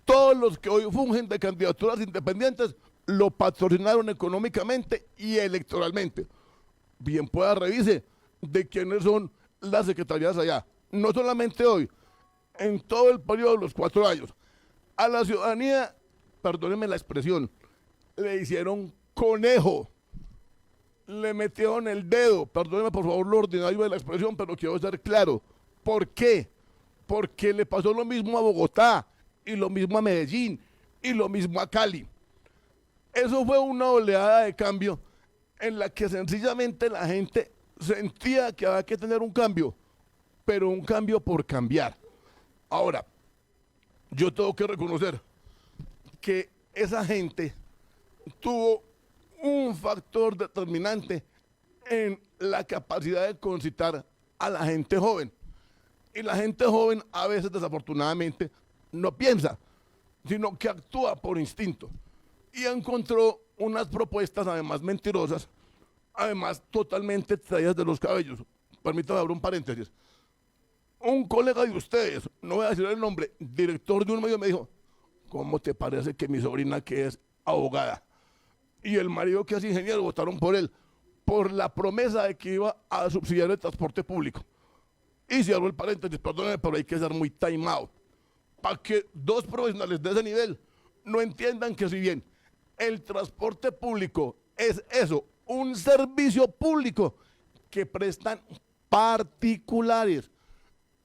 Todos los que hoy fungen de candidaturas independientes lo patrocinaron económicamente y electoralmente. Bien pueda revise de quiénes son las secretarías allá. No solamente hoy, en todo el periodo de los 4 años. A la ciudadanía, perdónenme la expresión, le hicieron conejo. Le metieron el dedo, perdóneme por favor lo ordinario de la expresión, pero quiero ser claro. ¿Por qué? Porque le pasó lo mismo a Bogotá, y lo mismo a Medellín, y lo mismo a Cali. Eso fue una oleada de cambio en la que sencillamente la gente sentía que había que tener un cambio, pero un cambio por cambiar. Ahora, yo tengo que reconocer que esa gente tuvo un factor determinante en la capacidad de concitar a la gente joven. Y la gente joven a veces desafortunadamente no piensa, sino que actúa por instinto. Y encontró unas propuestas además mentirosas, además totalmente traídas de los cabellos. Permítame abrir un paréntesis. Un colega de ustedes, no voy a decir el nombre, director de un medio, me dijo, ¿cómo te parece que mi sobrina, que es abogada, y el marido, que es ingeniero, votaron por él, por la promesa de que iba a subsidiar el transporte público? Y cierro el paréntesis, perdónenme, pero hay que ser muy taimado para que 2 profesionales de ese nivel no entiendan que, si bien el transporte público es eso, un servicio público que prestan particulares,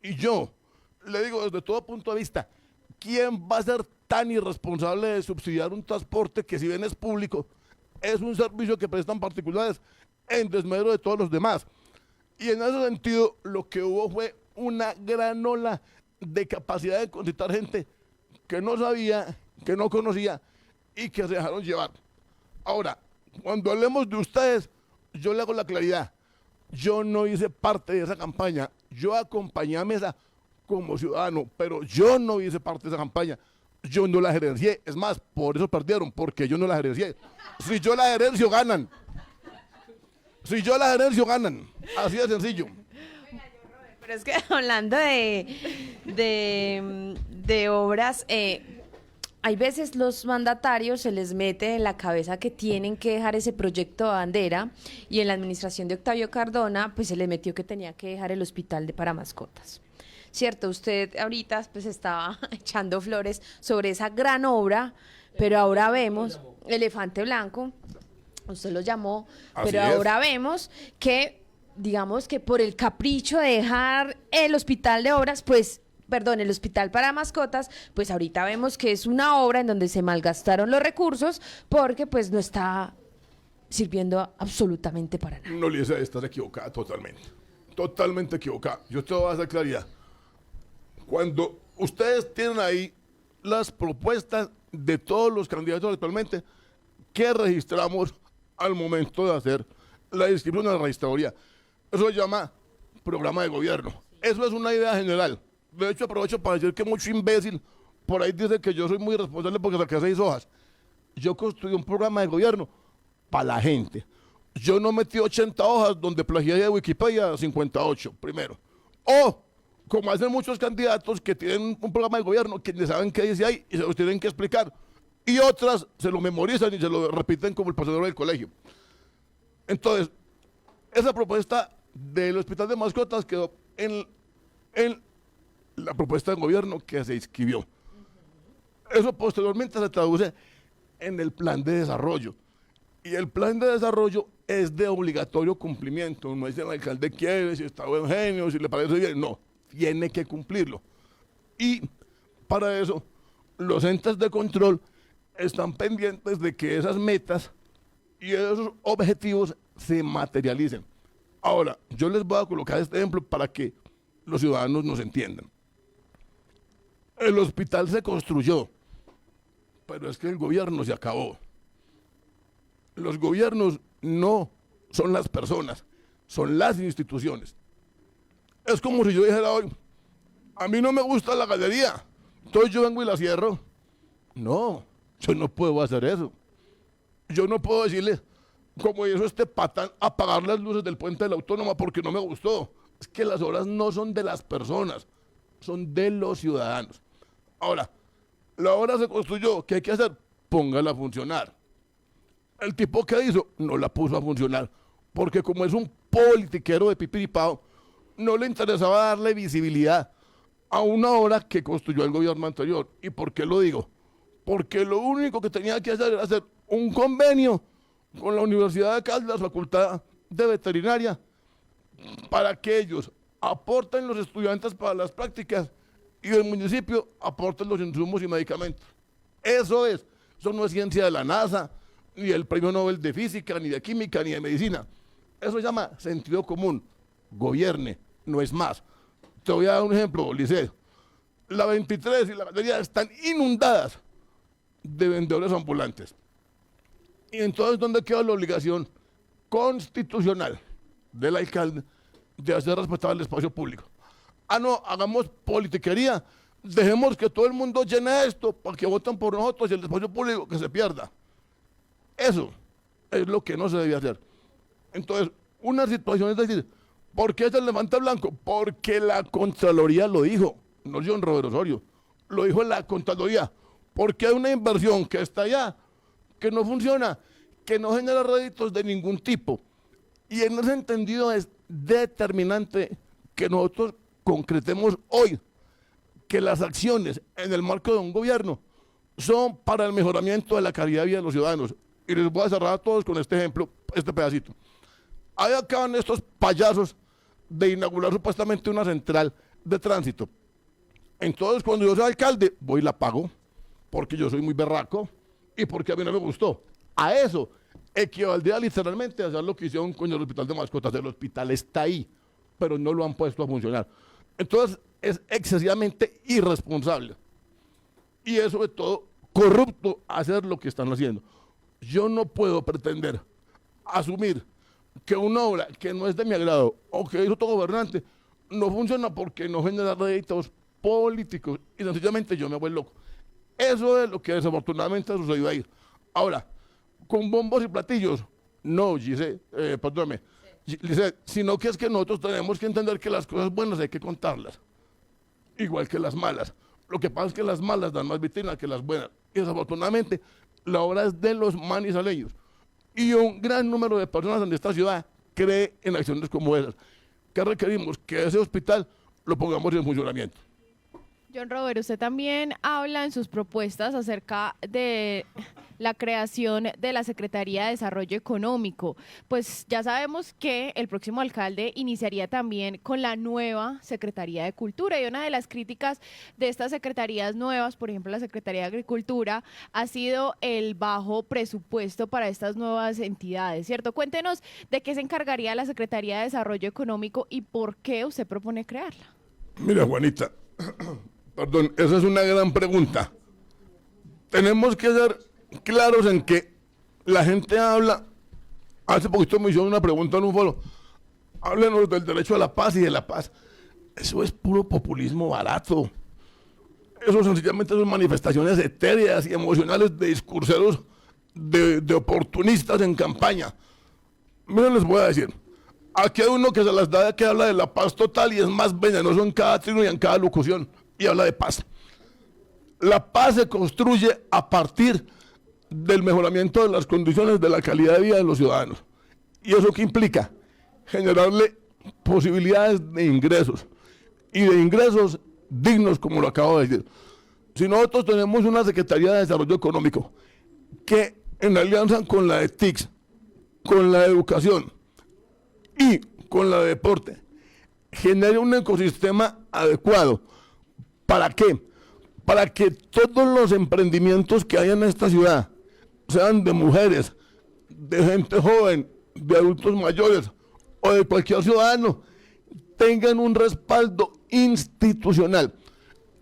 y yo le digo desde todo punto de vista, ¿quién va a ser tan irresponsable de subsidiar un transporte que, si bien es público, es un servicio que prestan particulares en desmedro de todos los demás? Y en ese sentido, lo que hubo fue una gran ola de capacidad de concitar gente que no sabía, que no conocía y que se dejaron llevar. Ahora, cuando hablemos de ustedes, yo le hago la claridad. Yo no hice parte de esa campaña. Yo acompañé a Mesa como ciudadano, pero yo no hice parte de esa campaña. Yo no la gerencié. Es más, por eso perdieron, porque yo no la gerencié. Si yo la gerencio, ganan. Si yo la gerencio, ganan. Así de sencillo. Pero es que hablando de obras, hay veces los mandatarios se les mete en la cabeza que tienen que dejar ese proyecto de bandera, y en la administración de Octavio Cardona pues se le metió que tenía que dejar el hospital para mascotas. Cierto, usted ahorita pues estaba echando flores sobre esa gran obra, pero ahora vemos Elefante Blanco, usted lo llamó, Así pero es. ahora vemos que, digamos que por el capricho de dejar el hospital de obras, pues, perdón, el hospital para mascotas, pues ahorita vemos que es una obra en donde se malgastaron los recursos porque pues no está sirviendo absolutamente para nada. No, Lisa, estás equivocada totalmente. Totalmente equivocada. Yo te voy a hacer claridad. Cuando ustedes tienen ahí las propuestas de todos los candidatos actualmente que registramos al momento de hacer la inscripción a la registraduría, eso se llama programa de gobierno. Eso es una idea general. De hecho, aprovecho para decir que mucho imbécil por ahí dice que yo soy muy responsable porque saqué 6 hojas. Yo construí un programa de gobierno para la gente. Yo no metí 80 hojas donde plagié de Wikipedia 58, primero. O, como hacen muchos candidatos que tienen un programa de gobierno, que saben qué dice ahí y se los tienen que explicar. Y otras se lo memorizan y se lo repiten como el pasador del colegio. Entonces, esa propuesta del hospital de mascotas quedó en la propuesta de gobierno que se inscribió. Eso posteriormente se traduce en el plan de desarrollo. Y el plan de desarrollo es de obligatorio cumplimiento. No es si el alcalde quiere, si está buen genio, si le parece bien. No, tiene que cumplirlo. Y para eso, los entes de control están pendientes de que esas metas y esos objetivos se materialicen. Ahora, yo les voy a colocar este ejemplo para que los ciudadanos nos entiendan. El hospital se construyó, pero es que el gobierno se acabó. Los gobiernos no son las personas, son las instituciones. Es como si yo dijera hoy, a mí no me gusta la galería, entonces yo vengo y la cierro. No, yo no puedo hacer eso. Yo no puedo decirle, como hizo este patán, apagar las luces del puente de la Autónoma porque no me gustó. Es que las obras no son de las personas, son de los ciudadanos. Ahora, la obra se construyó, ¿qué hay que hacer? Póngala a funcionar. El tipo que hizo no la puso a funcionar, porque como es un politiquero de pipiripao, no le interesaba darle visibilidad a una obra que construyó el gobierno anterior. ¿Y por qué lo digo? Porque lo único que tenía que hacer era hacer un convenio con la Universidad de Caldas, Facultad de Veterinaria, para que ellos aporten los estudiantes para las prácticas y el municipio aporte los insumos y medicamentos. Eso no es ciencia de la NASA, ni el premio Nobel de Física, ni de Química, ni de Medicina. Eso se llama sentido común. Gobierne, no es más. Te voy a dar un ejemplo, Liceo. La 23 y la galería están inundadas de vendedores ambulantes. Y entonces, ¿dónde queda la obligación constitucional del alcalde de hacer respetar el espacio público? Ah, no, hagamos politiquería, dejemos que todo el mundo llene esto para que voten por nosotros y el espacio público que se pierda. Eso es lo que no se debía hacer. Entonces, una situación es decir, ¿por qué se levanta blanco? Porque la Contraloría lo dijo, no John Robert Osorio, lo dijo la Contraloría, porque hay una inversión que está allá, que no funciona, que no genera réditos de ningún tipo. Y en ese entendido es determinante que nosotros concretemos hoy que las acciones en el marco de un gobierno son para el mejoramiento de la calidad de vida de los ciudadanos. Y les voy a cerrar a todos con este ejemplo, este pedacito. Ahí acaban estos payasos de inaugurar supuestamente una central de tránsito. Entonces, cuando yo soy alcalde, voy y la pago, porque yo soy muy berraco y porque a mí no me gustó. A eso equivaldría literalmente a hacer lo que hicieron con el hospital de mascotas. El hospital está ahí, pero no lo han puesto a funcionar. Entonces, es excesivamente irresponsable. Y es sobre todo corrupto hacer lo que están haciendo. Yo no puedo pretender asumir que una obra que no es de mi agrado o que hizo todo gobernante no funciona porque no genera réditos políticos y sencillamente yo me vuelvo loco. Eso es lo que desafortunadamente ha sucedido ahí. Ahora, con bombos y platillos, no, Giselle, perdóname, Giselle, sino que es que nosotros tenemos que entender que las cosas buenas hay que contarlas, igual que las malas. Lo que pasa es que las malas dan más vitrina que las buenas. Y desafortunadamente, la obra es de los manizaleños. Y un gran número de personas en esta ciudad cree en acciones como esas. ¿Qué requerimos? Que ese hospital lo pongamos en funcionamiento. John Robert, usted también habla en sus propuestas acerca de la creación de la Secretaría de Desarrollo Económico. Pues ya sabemos que el próximo alcalde iniciaría también con la nueva Secretaría de Cultura, y una de las críticas de estas secretarías nuevas, por ejemplo la Secretaría de Agricultura, ha sido el bajo presupuesto para estas nuevas entidades, ¿cierto? Cuéntenos de qué se encargaría la Secretaría de Desarrollo Económico y por qué usted propone crearla. Mira, Juanita, perdón, esa es una gran pregunta. Tenemos que ser claros en que la gente habla, hace poquito me hicieron una pregunta en un foro, háblenos del derecho a la paz y de la paz. Eso es puro populismo barato. Eso sencillamente son manifestaciones etéreas y emocionales de discurseros, de oportunistas en campaña. Miren, les voy a decir, aquí hay uno que se las da, que habla de la paz total y es más venenoso en cada trino y en cada locución, y habla de paz. La paz se construye a partir del mejoramiento de las condiciones de la calidad de vida de los ciudadanos. ¿Y eso qué implica? Generarle posibilidades de ingresos, y de ingresos dignos, como lo acabo de decir. Si nosotros tenemos una Secretaría de Desarrollo Económico que en alianza con la de TICS, con la de Educación y con la de Deporte, genere un ecosistema adecuado. ¿Para qué? Para que todos los emprendimientos que hay en esta ciudad, sean de mujeres, de gente joven, de adultos mayores o de cualquier ciudadano, tengan un respaldo institucional.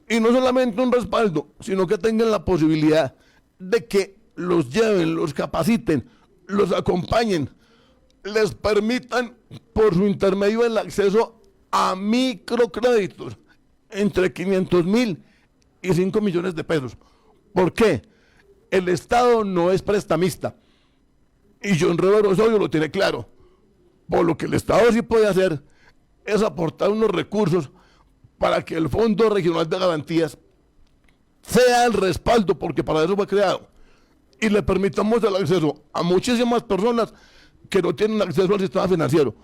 Y no solamente un respaldo, sino que tengan la posibilidad de que los lleven, los capaciten, los acompañen, les permitan por su intermedio el acceso a microcréditos entre 500,000 y 5 millones de pesos. ¿Por qué? El Estado no es prestamista. Y John Robert Osorio lo tiene claro. Por lo que el Estado sí puede hacer es aportar unos recursos para que el Fondo Regional de Garantías sea el respaldo, porque para eso fue creado, y le permitamos el acceso a muchísimas personas que no tienen acceso al sistema financiero.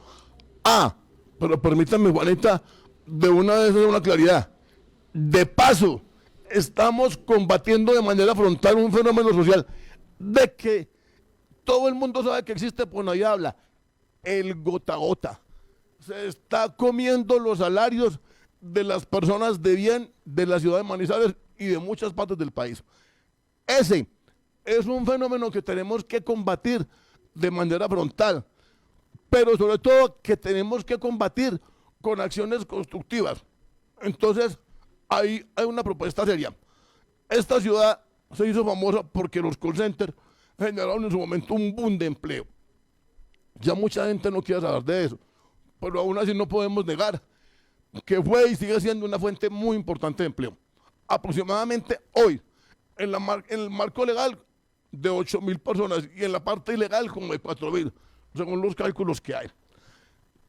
Pero permítame, Juanita, de una vez hacer una claridad. De paso, estamos combatiendo de manera frontal un fenómeno social de que todo el mundo sabe que existe, pues nadie habla. El gota a gota. Se está comiendo los salarios de las personas de bien de la ciudad de Manizales y de muchas partes del país. Ese es un fenómeno que tenemos que combatir de manera frontal, pero sobre todo que tenemos que combatir con acciones constructivas. Entonces, hay una propuesta seria. Esta ciudad se hizo famosa porque los call centers generaron en su momento un boom de empleo. Ya mucha gente no quiere saber de eso, pero aún así no podemos negar que fue y sigue siendo una fuente muy importante de empleo. Aproximadamente hoy, en el marco legal, de 8.000 personas, y en la parte ilegal como de 4.000, según los cálculos que hay.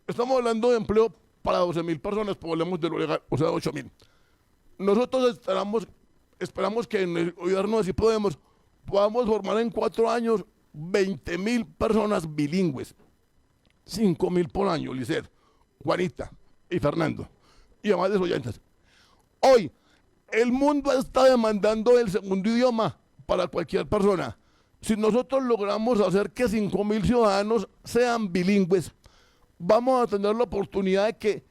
Estamos hablando de empleo para 12.000 personas, pero hablemos de lo legal, o sea, 8.000. Nosotros esperamos que en el gobierno, si podamos formar en 4 años 20.000 personas bilingües, 5.000 por año, Lisset, Juanita y Fernando, y además de sus oyentes. Hoy, el mundo está demandando el segundo idioma para cualquier persona. Si nosotros logramos hacer que 5.000 ciudadanos sean bilingües, vamos a tener la oportunidad de que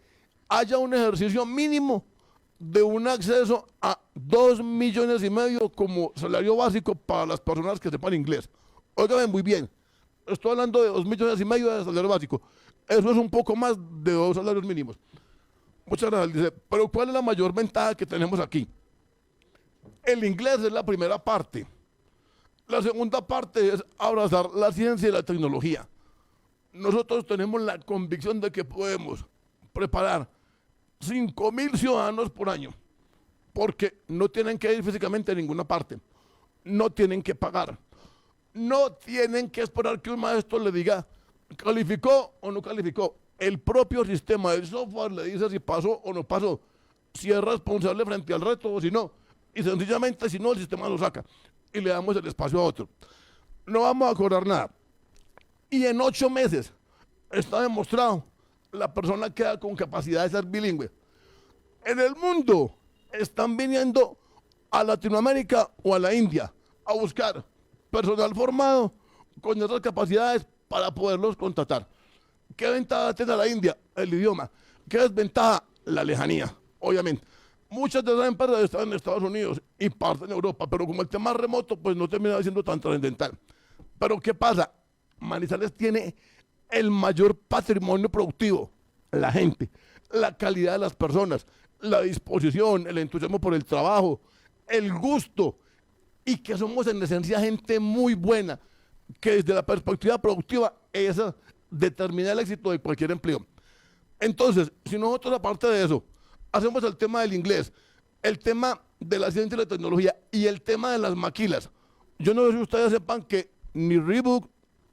haya un ejercicio mínimo de un acceso a 2,5 millones como salario básico para las personas que sepan inglés. Óigame muy bien, estoy hablando de 2,5 millones de salario básico. Eso es un poco más de 2 salarios mínimos. Muchas gracias, dice. Pero ¿cuál es la mayor ventaja que tenemos aquí? El inglés es la primera parte. La segunda parte es abrazar la ciencia y la tecnología. Nosotros tenemos la convicción de que podemos preparar 5.000 ciudadanos por año, porque no tienen que ir físicamente a ninguna parte, no tienen que pagar, no tienen que esperar que un maestro le diga calificó o no calificó. El propio sistema del software le dice si pasó o no pasó, si es responsable frente al reto o si no, y sencillamente si no, el sistema lo saca y le damos el espacio a otro. No vamos a cobrar nada. Y en 8 meses está demostrado, la persona queda con capacidad de ser bilingüe. En el mundo están viniendo a Latinoamérica o a la India a buscar personal formado con esas capacidades para poderlos contratar. ¿Qué ventaja tiene la India? El idioma. ¿Qué desventaja? La lejanía, obviamente. Muchas de esas empresas están en Estados Unidos y parte en Europa, pero como el tema es remoto, pues no termina siendo tan trascendental. Pero ¿qué pasa? Manizales tiene el mayor patrimonio productivo, la gente, la calidad de las personas, la disposición, el entusiasmo por el trabajo, el gusto, y que somos en esencia gente muy buena, que desde la perspectiva productiva esa determina el éxito de cualquier empleo. Entonces, si nosotros aparte de eso, hacemos el tema del inglés, el tema de la ciencia y la tecnología y el tema de las maquilas. Yo no sé si ustedes sepan que ni Reebok,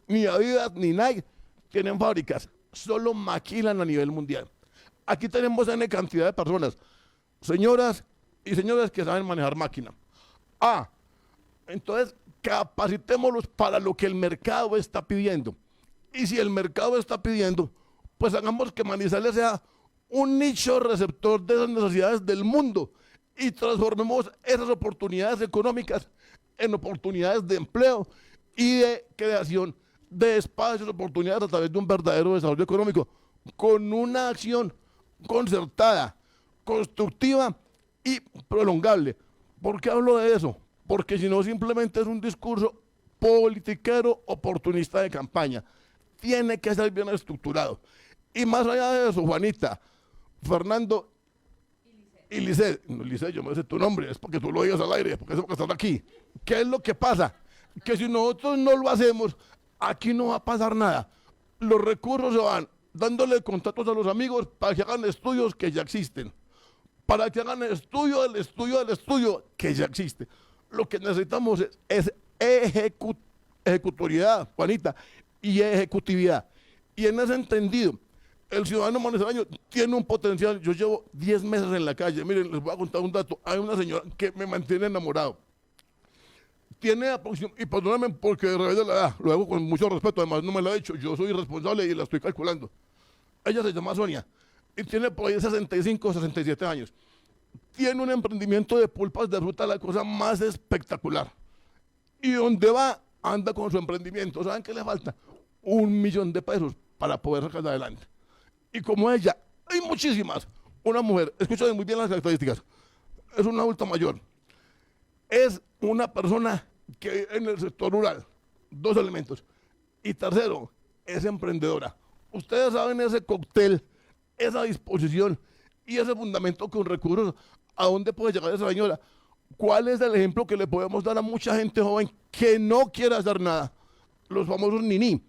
ni Adidas, ni Nike tienen fábricas, solo maquilan a nivel mundial. Aquí tenemos N cantidad de personas, señoras y señores que saben manejar máquina. Entonces capacitémoslos para lo que el mercado está pidiendo. Y si el mercado está pidiendo, pues hagamos que Manizales sea un nicho receptor de las necesidades del mundo y transformemos esas oportunidades económicas en oportunidades de empleo y de creación de espacios, oportunidades a través de un verdadero desarrollo económico, con una acción concertada, constructiva y prolongable. ¿Por qué hablo de eso? Porque si no simplemente es un discurso politiquero oportunista de campaña. Tiene que ser bien estructurado. Y más allá de eso, Juanita, Fernando y Lisset, no, Lisset, yo me sé tu nombre, es porque tú lo digas al aire, porque es porque estás aquí. ¿Qué es lo que pasa? Que si nosotros no lo hacemos, aquí no va a pasar nada. Los recursos se van dándole contactos a los amigos para que hagan estudios que ya existen, para que hagan estudio del estudio del estudio que ya existe. Lo que necesitamos es ejecutoriedad, Juanita, y ejecutividad. Y en ese entendido, el ciudadano manizaleño tiene un potencial. Yo llevo 10 meses en la calle. Miren, les voy a contar un dato. Hay una señora que me mantiene enamorado. Tiene aproximadamente, y perdóname porque revés de la edad, lo hago con mucho respeto, además no me lo ha dicho, yo soy irresponsable y la estoy calculando. Ella se llama Sonia y tiene por ahí 65 o 67 años. Tiene un emprendimiento de pulpas de fruta, la cosa más espectacular. Y donde va, anda con su emprendimiento. ¿Saben qué le falta? 1.000.000 de pesos para poder sacar adelante. Y como ella, hay muchísimas. Una mujer, escuchen muy bien las características, es una adulta mayor, es una persona que en el sector rural, 2 elementos, y tercero, es emprendedora. Ustedes saben ese cóctel, esa disposición y ese fundamento con recursos, ¿a dónde puede llegar esa señora? ¿Cuál es el ejemplo que le podemos dar a mucha gente joven que no quiere hacer nada? Los famosos ni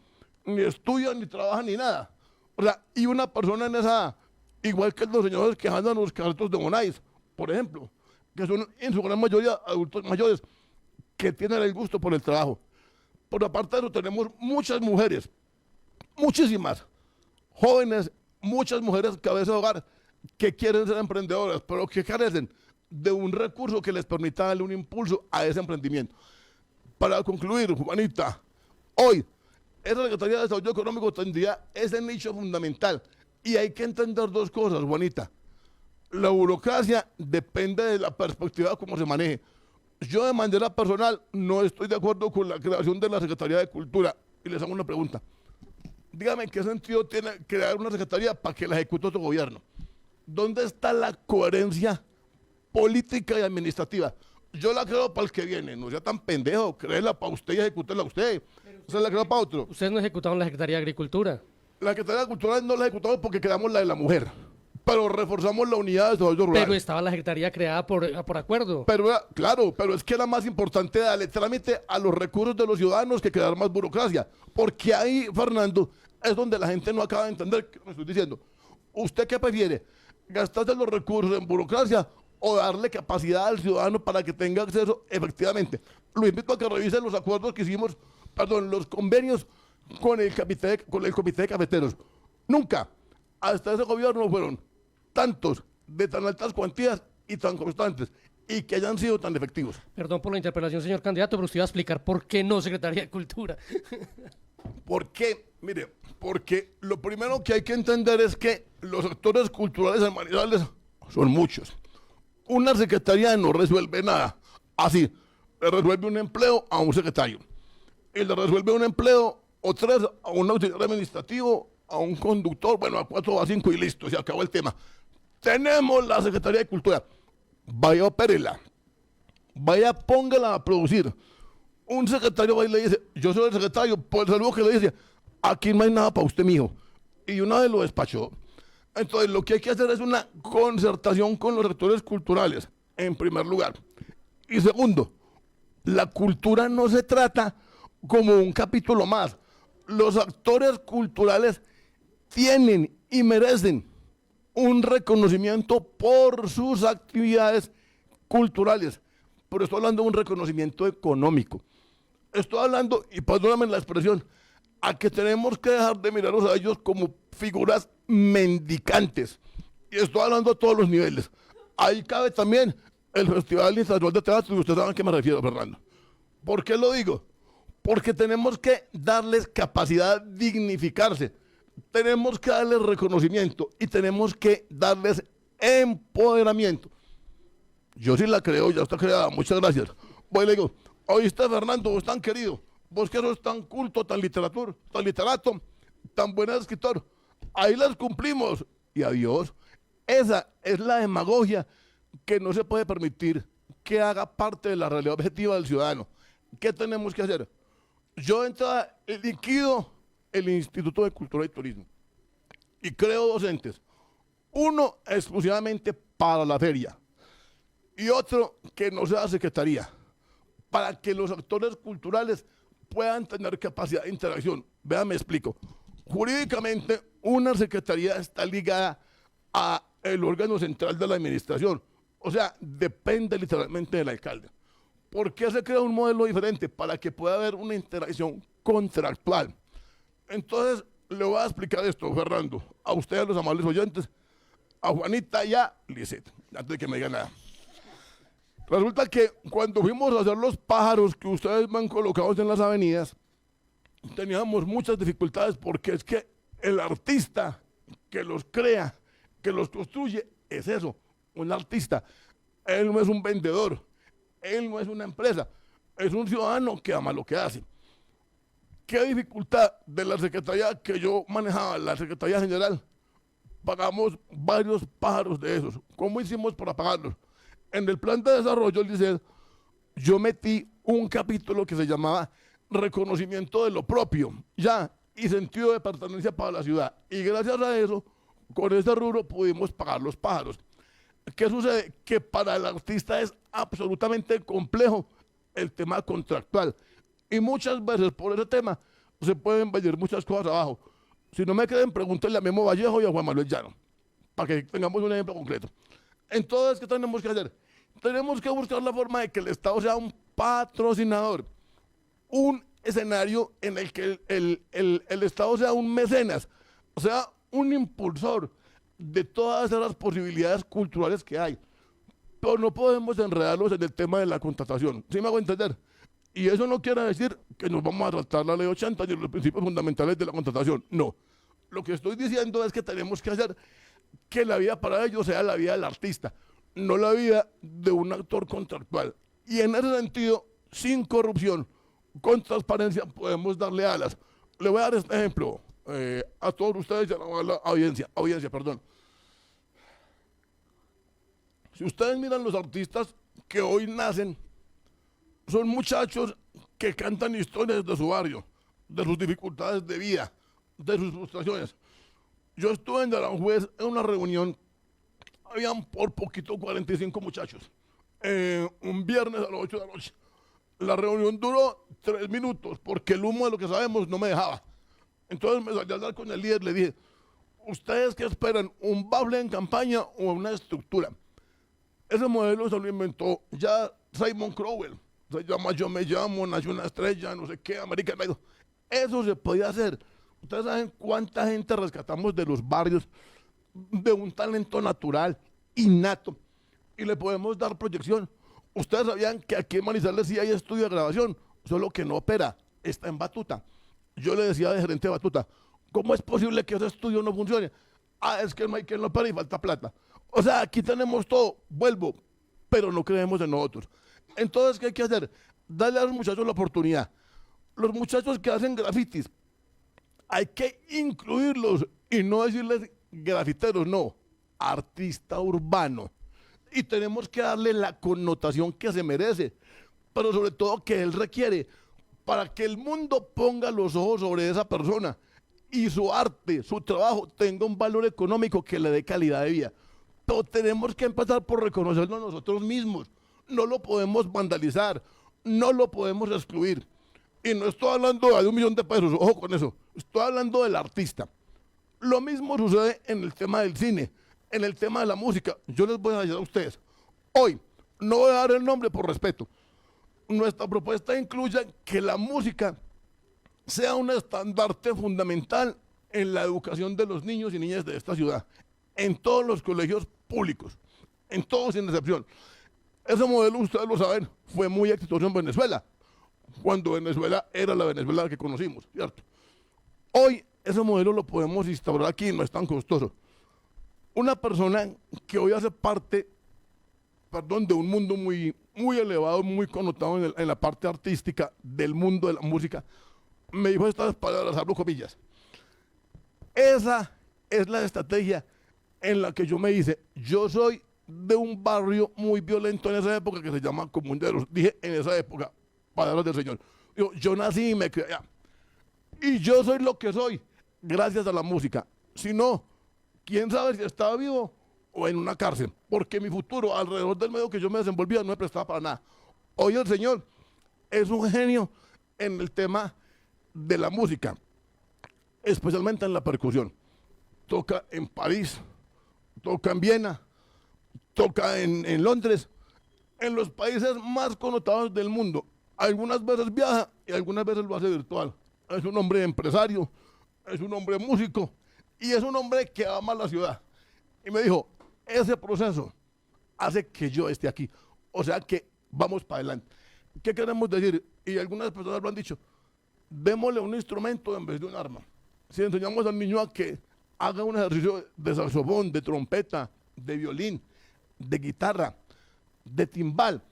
estudian, ni trabajan, ni nada. O sea, y una persona en esa, igual que los señores que andan los carritos de Bonais, por ejemplo, que son en su gran mayoría adultos mayores que tienen el gusto por el trabajo. Por aparte de eso, tenemos muchas mujeres, muchísimas, jóvenes, muchas mujeres cabeza de hogar que quieren ser emprendedoras, pero que carecen de un recurso que les permita darle un impulso a ese emprendimiento. Para concluir, Juanita, hoy esa Secretaría de Desarrollo Económico tendría ese nicho fundamental y hay que entender 2 cosas, Juanita. La burocracia depende de la perspectiva de cómo se maneje. Yo de manera personal no estoy de acuerdo con la creación de la Secretaría de Cultura y les hago una pregunta. Dígame, ¿qué sentido tiene crear una secretaría para que la ejecute otro gobierno? ¿Dónde está la coherencia política y administrativa? Yo la creo para el que viene, no sea tan pendejo, créela para usted y ejecútela usted. ¿Usted la creo para otro? Ustedes no ejecutaron la Secretaría de Agricultura. La Secretaría de Cultura no la ejecutamos porque creamos la de la mujer, pero reforzamos la unidad de desarrollo rural. Pero estaba la Secretaría creada por acuerdo. Pero claro, pero es que era más importante darle trámite a los recursos de los ciudadanos que crear más burocracia. Porque ahí, Fernando, es donde la gente no acaba de entender lo que me estoy diciendo. ¿Usted qué prefiere? ¿Gastarse los recursos en burocracia o darle capacidad al ciudadano para que tenga acceso efectivamente? Lo invito a que revisen los acuerdos que hicimos, los convenios con el comité de cafeteros. Nunca, hasta ese gobierno fueron tantos, de tan altas cuantías y tan constantes, y que hayan sido tan efectivos. Perdón por la interpelación, señor candidato, pero usted iba a explicar por qué no Secretaría de Cultura. ¿Por qué? Mire, porque lo primero que hay que entender es que los sectores culturales en Manizales son muchos. Una secretaría no resuelve nada. Así, le resuelve un empleo a un secretario. Y le resuelve un empleo o 3 a un auxiliar administrativo, a un conductor, bueno, a 4 o a 5 y listo, se acabó el tema. Tenemos la Secretaría de Cultura. Vaya, opérela. Vaya, póngala a producir. Un secretario va y le dice, yo soy el secretario, por el saludo que le dice, aquí no hay nada para usted, mijo. Y una vez lo despachó. Entonces, lo que hay que hacer es una concertación con los sectores culturales, en primer lugar. Y segundo, la cultura no se trata como un capítulo más. Los actores culturales tienen y merecen un reconocimiento por sus actividades culturales. Pero estoy hablando de un reconocimiento económico. Estoy hablando, y perdóname la expresión, a que tenemos que dejar de mirarlos a ellos como figuras mendicantes. Y estoy hablando a todos los niveles. Ahí cabe también el Festival Internacional de Teatro, y ustedes saben a qué me refiero, Fernando. ¿Por qué lo digo? Porque tenemos que darles capacidad de dignificarse, tenemos que darles reconocimiento y tenemos que darles empoderamiento. Yo sí la creo, ya está creada, muchas gracias. Voy y le digo, oíste, Fernando, vos tan querido, vos que sos tan culto, tan literato, tan buen escritor, ahí las cumplimos y adiós. Esa es la demagogia que no se puede permitir que haga parte de la realidad objetiva del ciudadano. ¿Qué tenemos que hacer? Yo liquido el Instituto de Cultura y Turismo y creo docentes, uno exclusivamente para la feria y otro que no sea secretaría, para que los actores culturales puedan tener capacidad de interacción. Vean, me explico. Jurídicamente, una secretaría está ligada al órgano central de la administración, o sea, depende literalmente del alcalde. ¿Por qué se crea un modelo diferente? Para que pueda haber una interacción contractual. Entonces, le voy a explicar esto, Fernando, a ustedes, los amables oyentes, a Juanita y a Lisette, antes de que me digan nada. Resulta que cuando fuimos a hacer los pájaros que ustedes me han colocado en las avenidas, teníamos muchas dificultades porque es que el artista que los crea, que los construye, es eso, un artista. Él no es un vendedor, él no es una empresa, es un ciudadano que ama lo que hace. ¿Qué dificultad de la secretaría que yo manejaba, la Secretaría General? Pagamos varios pájaros de esos. ¿Cómo hicimos para pagarlos? En el plan de desarrollo, Liceo, yo metí un capítulo que se llamaba reconocimiento de lo propio, ya, y sentido de pertenencia para la ciudad. Y gracias a eso, con ese rubro pudimos pagar los pájaros. ¿Qué sucede? Que para el artista es absolutamente complejo el tema contractual. Y muchas veces por ese tema se pueden venir muchas cosas abajo. Si no me creen, pregúntenle a Memo Vallejo y a Juan Manuel Llano, para que tengamos un ejemplo concreto. Entonces, ¿qué tenemos que hacer? Tenemos que buscar la forma de que el Estado sea un patrocinador, un escenario en el que el Estado sea un mecenas, o sea, un impulsor de todas esas posibilidades culturales que hay. Pero no podemos enredarlos en el tema de la contratación. ¿Sí me hago entender? Y eso no quiere decir que nos vamos a saltar la ley 80 ni los principios fundamentales de la contratación. No. Lo que estoy diciendo es que tenemos que hacer que la vida para ellos sea la vida del artista, no la vida de un actor contractual. Y en ese sentido, sin corrupción, con transparencia, podemos darle alas. Le voy a dar este ejemplo a todos ustedes y a la audiencia, perdón. Si ustedes miran los artistas que hoy nacen, son muchachos que cantan historias de su barrio, de sus dificultades de vida, de sus frustraciones. Yo estuve en Aranjuez en una reunión, habían por poquito 45 muchachos, un viernes a las 8 de la noche. La reunión duró 3 minutos porque el humo de lo que sabemos no me dejaba. Entonces me salí a hablar con el líder, le dije, ¿ustedes qué esperan? ¿Un bafle en campaña o una estructura? Ese modelo se lo inventó ya Simon Cowell. Se llama Yo me llamo, nació una estrella, no sé qué, American Idol. Eso se podía hacer. Ustedes saben cuánta gente rescatamos de los barrios de un talento natural, innato, y le podemos dar proyección. Ustedes sabían que aquí en Manizales sí hay estudio de grabación, solo que no opera, está en Batuta. Yo le decía de gerente de Batuta, ¿cómo es posible que ese estudio no funcione? Ah, es que no hay quien lo opere y falta plata. O sea, aquí tenemos todo, vuelvo, pero no creemos en nosotros. Entonces, ¿qué hay que hacer? Darle a los muchachos la oportunidad. Los muchachos que hacen grafitis, hay que incluirlos y no decirles grafiteros, no, artista urbano. Y tenemos que darle la connotación que se merece, pero sobre todo que él requiere, para que el mundo ponga los ojos sobre esa persona y su arte, su trabajo tenga un valor económico que le dé calidad de vida. Pero tenemos que empezar por reconocernos nosotros mismos. No lo podemos vandalizar, no lo podemos excluir. Y no estoy hablando de 1 millón de pesos, ojo con eso, estoy hablando del artista. Lo mismo sucede en el tema del cine, en el tema de la música. Yo les voy a decir a ustedes, hoy, no voy a dar el nombre por respeto, nuestra propuesta incluye que la música sea un estandarte fundamental en la educación de los niños y niñas de esta ciudad, en todos los colegios públicos, en todos sin excepción. Ese modelo, ustedes lo saben, fue muy exitoso en Venezuela, cuando Venezuela era la Venezuela que conocimos, ¿cierto? Hoy ese modelo lo podemos instaurar aquí, no es tan costoso. Una persona que hoy hace parte, de un mundo muy, muy elevado, muy connotado en la parte artística del mundo de la música, me dijo estas palabras, abro comillas. Esa es la estrategia en la que yo me hice. Yo soy de un barrio muy violento en esa época que se llama Comuneros. Dije en esa época, palabras del Señor. Yo nací y me crié allá. Y yo soy lo que soy gracias a la música. Si no, quién sabe si estaba vivo o en una cárcel. Porque mi futuro alrededor del medio que yo me desenvolvía no me prestaba para nada. Hoy el Señor es un genio en el tema de la música, especialmente en la percusión. Toca en París, toca en Viena, toca en Londres en los países más connotados del mundo. Algunas veces viaja y algunas veces lo hace virtual. Es un hombre empresario, es un hombre músico y es un hombre que ama la ciudad. Y me dijo, ese proceso hace que yo esté aquí. O sea que vamos para adelante. ¿Qué queremos decir? Y algunas personas lo han dicho, démosle un instrumento en vez de un arma. Si enseñamos al niño a que haga un ejercicio de saxofón, de trompeta, de violín, de guitarra, de timbal,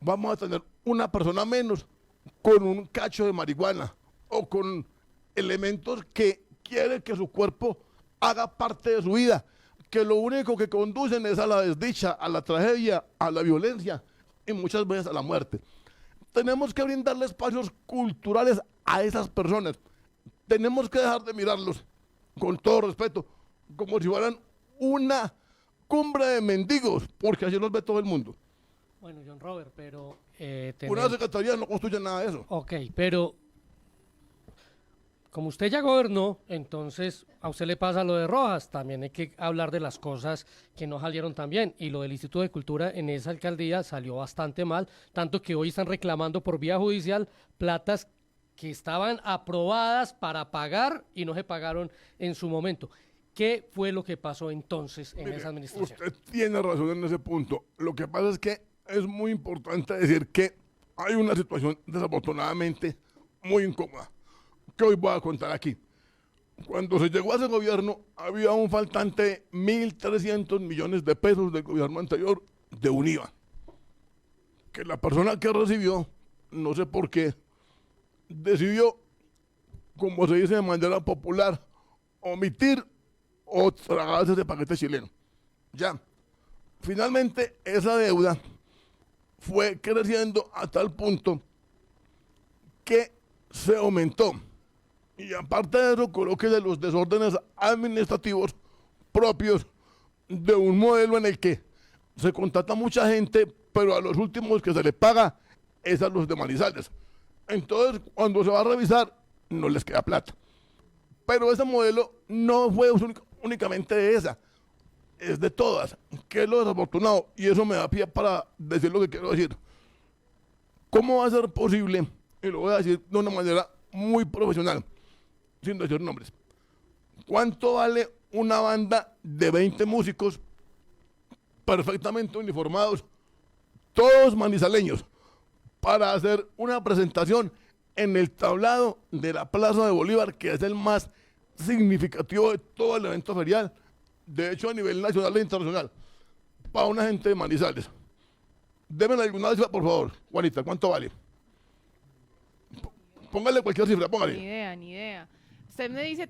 vamos a tener una persona menos con un cacho de marihuana o con elementos que quiere que su cuerpo haga parte de su vida, que lo único que conducen es a la desdicha, a la tragedia, a la violencia y muchas veces a la muerte. Tenemos que brindarle espacios culturales a esas personas. Tenemos que dejar de mirarlos, con todo respeto, como si fueran una cumbre de mendigos, porque así los ve todo el mundo. Bueno, John Robert, pero... Una secretaría no construye nada de eso. Ok, pero como usted ya gobernó, entonces a usted le pasa lo de Rojas. También hay que hablar de las cosas que no salieron tan bien. Y lo del Instituto de Cultura en esa alcaldía salió bastante mal, tanto que hoy están reclamando por vía judicial platas que estaban aprobadas para pagar y no se pagaron en su momento. ¿Qué fue lo que pasó entonces en esa administración? Usted tiene razón en ese punto. Lo que pasa es que es muy importante decir que hay una situación desafortunadamente muy incómoda, que hoy voy a contar aquí. Cuando se llegó a ese gobierno, había un faltante de 1.300 millones de pesos del gobierno anterior de un IVA, que la persona que recibió, no sé por qué, decidió, como se dice de manera popular, omitir o tragarse ese paquete chileno. Ya, finalmente esa deuda fue creciendo a tal punto que se aumentó. Y aparte de eso, coloque de los desórdenes administrativos propios de un modelo en el que se contrata mucha gente, pero a los últimos que se le paga es a los de Manizales. Entonces, cuando se va a revisar, no les queda plata. Pero ese modelo no fue únicamente de esa, es de todas, que es lo desafortunado, y eso me da pie para decir lo que quiero decir. ¿Cómo va a ser posible? Y lo voy a decir de una manera muy profesional, sin decir nombres. ¿Cuánto vale una banda de 20 músicos perfectamente uniformados, todos manizaleños, para hacer una presentación en el tablado de la Plaza de Bolívar, que es el más significativo de todo el evento ferial, de hecho a nivel nacional e internacional, para una gente de Manizales? Deme alguna cifra, por favor. Juanita, ¿cuánto vale? Póngale cualquier cifra, póngale. Ni idea. Usted me dice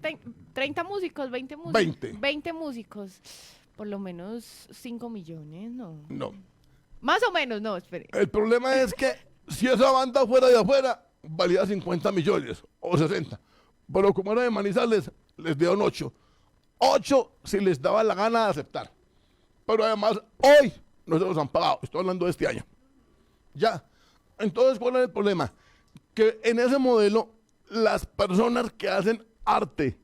30 músicos, 20 músicos. 20. 20 músicos. Por lo menos 5 millones, ¿no? No. Más o menos, no, espere. El problema es que si esa banda fuera de afuera, valía 50 millones o 60. Pero como era de Manizales, les dieron 8. 8 si les daba la gana de aceptar. Pero además, hoy no se los han pagado. Estoy hablando de este año. Ya. Entonces, ¿cuál es el problema? Que en ese modelo, las personas que hacen arte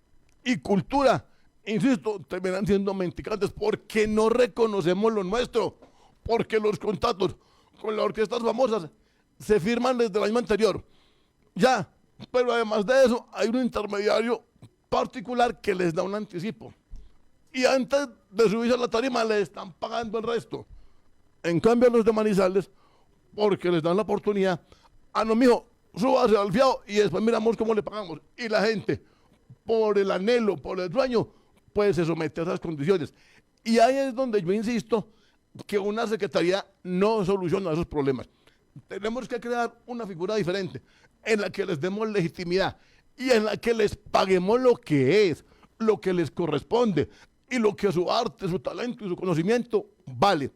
y cultura, insisto, terminan siendo mendicantes porque no reconocemos lo nuestro. Porque los contratos con las orquestas famosas se firman desde el año anterior. Ya. Pero además de eso, hay un intermediario particular que les da un anticipo. Y antes de subirse a la tarima, le están pagando el resto. En cambio, a los de Manizales, porque les dan la oportunidad, no, mijo, súbase al fiado y después miramos cómo le pagamos. Y la gente, por el anhelo, por el sueño, pues se somete a esas condiciones. Y ahí es donde yo insisto que una secretaría no soluciona esos problemas. Tenemos que crear una figura diferente en la que les demos legitimidad y en la que les paguemos lo que es, lo que les corresponde y lo que su arte, su talento y su conocimiento vale.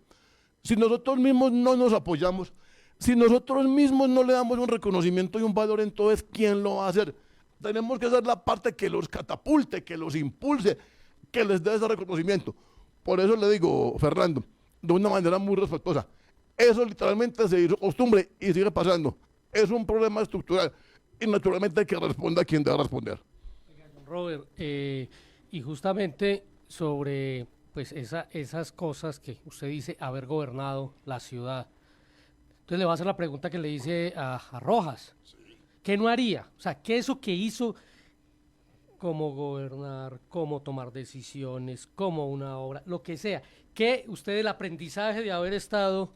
Si nosotros mismos no nos apoyamos, si nosotros mismos no le damos un reconocimiento y un valor, entonces ¿quién lo va a hacer? Tenemos que hacer la parte que los catapulte, que los impulse, que les dé ese reconocimiento. Por eso le digo, Fernando, de una manera muy respetuosa, eso literalmente se hizo costumbre y sigue pasando. Es un problema estructural y naturalmente hay que responder a quien debe responder. Robert, y justamente sobre pues esas cosas que usted dice haber gobernado la ciudad, Entonces le voy a hacer la pregunta que le hice a Rojas. ¿Qué no haría? O sea, ¿qué eso que hizo, cómo gobernar, cómo tomar decisiones, cómo una obra, lo que sea? ¿Qué usted el aprendizaje de haber estado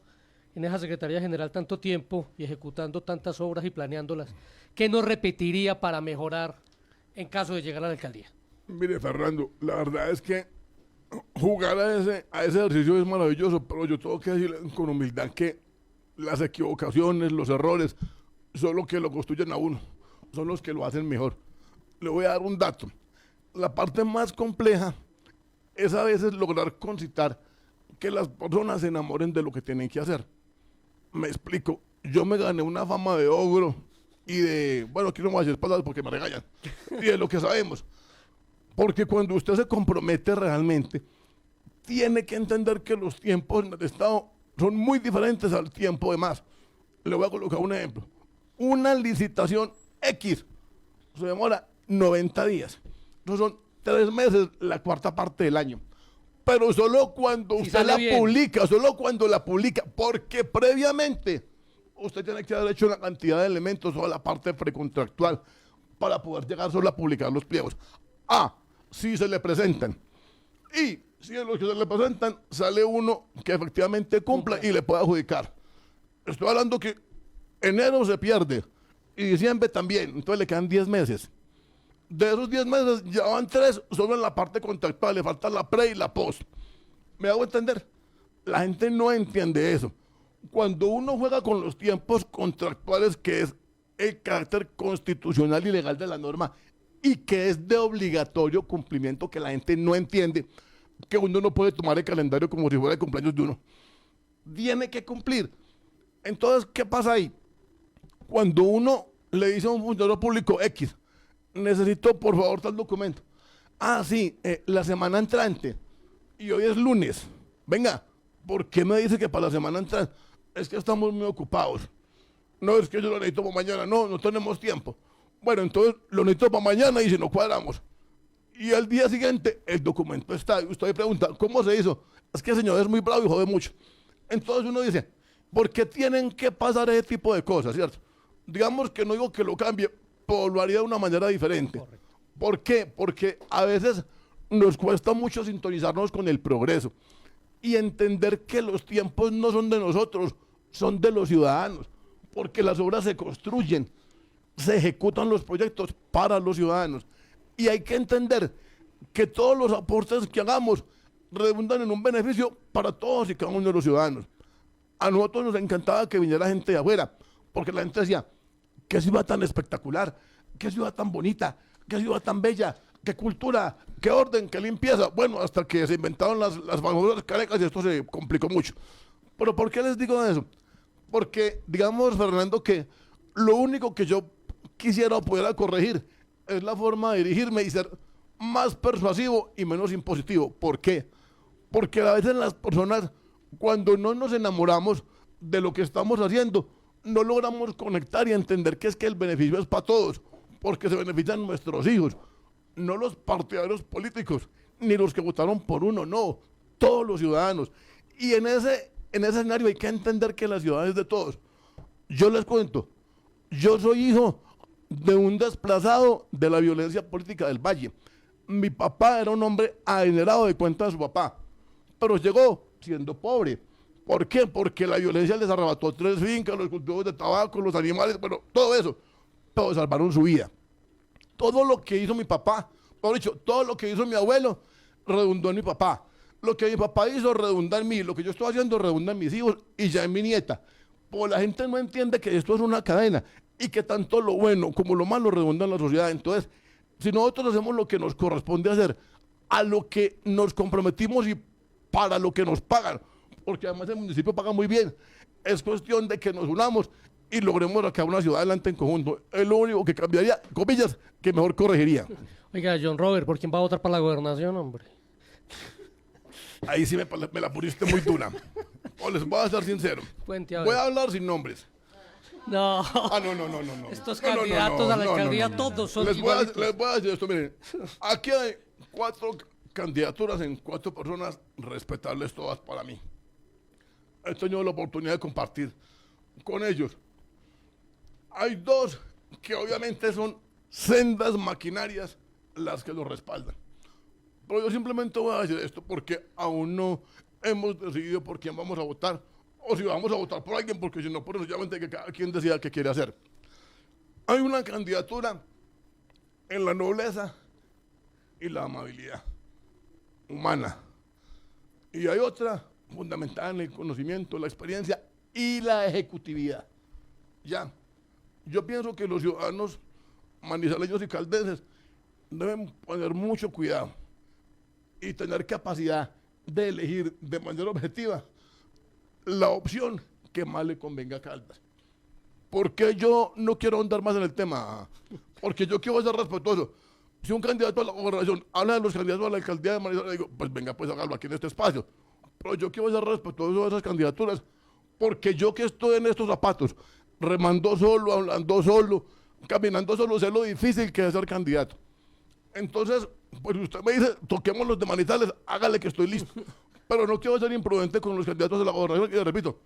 en esa Secretaría General tanto tiempo y ejecutando tantas obras y planeándolas, qué no repetiría para mejorar en caso de llegar a la alcaldía? Mire, Fernando, la verdad es que jugar a ese ejercicio es maravilloso, pero yo tengo que decirle con humildad que las equivocaciones, los errores, son los que lo construyen a uno, son los que lo hacen mejor. Le voy a dar un dato. La parte más compleja es a veces lograr concitar que las personas se enamoren de lo que tienen que hacer. Me explico. Yo me gané una fama de ogro y de, bueno, aquí no voy a decir palabras porque me regañan, y de lo que sabemos. Porque cuando usted se compromete realmente, tiene que entender que los tiempos en el Estado son muy diferentes al tiempo de más. Le voy a colocar un ejemplo. Una licitación X se demora 90 días. Eso son 3 meses, la cuarta parte del año. Pero solo cuando usted la publica, solo cuando la publica, porque previamente usted tiene que haber hecho una cantidad de elementos sobre la parte precontractual para poder llegar solo a publicar los pliegos. Si se le presentan. Y si en los que se le presentan sale uno que efectivamente cumpla y le pueda adjudicar. Estoy hablando que enero se pierde y diciembre también, entonces le quedan 10 meses. De esos 10 meses ya van 3 solo en la parte contractual, le falta la pre y la post. ¿Me hago entender? La gente no entiende eso. Cuando uno juega con los tiempos contractuales, que es el carácter constitucional y legal de la norma, y que es de obligatorio cumplimiento, que la gente no entiende, que uno no puede tomar el calendario como si fuera el cumpleaños de uno. Tiene que cumplir. Entonces, ¿qué pasa ahí? Cuando uno le dice a un funcionario público X, necesito por favor tal documento. Sí, la semana entrante, y hoy es lunes. Venga, ¿por qué me dice que para la semana entrante? Es que estamos muy ocupados. No, es que yo lo necesito para mañana. No tenemos tiempo. Bueno, entonces lo necesito para mañana y si no cuadramos. Y al día siguiente el documento está. Y usted pregunta, ¿cómo se hizo? Es que el señor es muy bravo y jode mucho. Entonces uno dice, ¿por qué tienen que pasar ese tipo de cosas, cierto? Digamos que no digo que lo cambie, pero lo haría de una manera diferente. Correcto. ¿Por qué? Porque a veces nos cuesta mucho sintonizarnos con el progreso y entender que los tiempos no son de nosotros, son de los ciudadanos, porque las obras se construyen, se ejecutan los proyectos para los ciudadanos. Y hay que entender que todos los aportes que hagamos redundan en un beneficio para todos y cada uno de los ciudadanos. A nosotros nos encantaba que viniera gente de afuera, porque la gente decía, qué ciudad tan espectacular, qué ciudad tan bonita, qué ciudad tan bella, qué cultura, qué orden, qué limpieza. Bueno, hasta que se inventaron las famosas carecas y esto se complicó mucho. Pero ¿por qué les digo eso? Porque, digamos, Fernando, que lo único que yo quisiera poder corregir es la forma de dirigirme y ser más persuasivo y menos impositivo. ¿Por qué? Porque a veces las personas, cuando no nos enamoramos de lo que estamos haciendo, no logramos conectar y entender que es que el beneficio es para todos, porque se benefician nuestros hijos, no los partidarios políticos, ni los que votaron por uno, no, todos los ciudadanos. Y en ese escenario hay que entender que la ciudad es de todos. Yo les cuento, yo soy hijo de un desplazado de la violencia política del Valle. Mi papá era un hombre adinerado de cuenta de su papá, pero llegó siendo pobre. ¿Por qué? Porque la violencia les arrebató 3 fincas, los cultivos de tabaco, los animales, bueno, todo eso. Pero salvaron su vida. Todo lo que hizo mi papá, por dicho, todo lo que hizo mi abuelo, redundó en mi papá. Lo que mi papá hizo redunda en mí, lo que yo estoy haciendo redunda en mis hijos y ya en mi nieta. Pues la gente no entiende que esto es una cadena y que tanto lo bueno como lo malo redunda en la sociedad. Entonces, si nosotros hacemos lo que nos corresponde hacer, a lo que nos comprometimos y para lo que nos pagan, porque además el municipio paga muy bien, es cuestión de que nos unamos y logremos sacar una ciudad adelante en conjunto. Es lo único que cambiaría, comillas, que mejor corregiría. Oiga, John Robert, ¿por quién va a votar para la gobernación, hombre? Ahí sí me la pusiste muy dura. O les voy a ser sincero. Voy a hablar sin nombres. No. No. Estos candidatos a la alcaldía todos son igualitos. Les voy a decir esto, miren. Aquí hay 4 candidaturas en 4 personas respetables todas para mí. He tenido la oportunidad de compartir. con ellos. Hay dos que obviamente son sendas maquinarias las que lo respaldan. Pero yo simplemente voy a decir esto porque aún no hemos decidido por quién vamos a votar o si vamos a votar por alguien, porque si no, pues sencillamente que cada quien decida qué quiere hacer. Hay una candidatura en la nobleza y la amabilidad humana. Y hay otra fundamentada en el conocimiento, la experiencia y la ejecutividad. Ya, yo pienso que los ciudadanos manizaleños y caldenses deben poner mucho cuidado y tener capacidad de elegir de manera objetiva la opción que más le convenga a Caldas. ¿Por qué yo no quiero ahondar más en el tema? Porque yo quiero ser respetuoso. Si un candidato a la gobernación habla de los candidatos a la alcaldía de Manizales, digo, pues venga, pues hágalo aquí en este espacio. Pero yo quiero ser respetuoso de esas candidaturas, porque yo que estoy en estos zapatos, remando solo, hablando solo, caminando solo, sé lo difícil que es ser candidato. Entonces, pues usted me dice, toquemos los de Manizales, hágale que estoy listo. Pero no quiero ser imprudente con los candidatos de la gobernación, y le repito,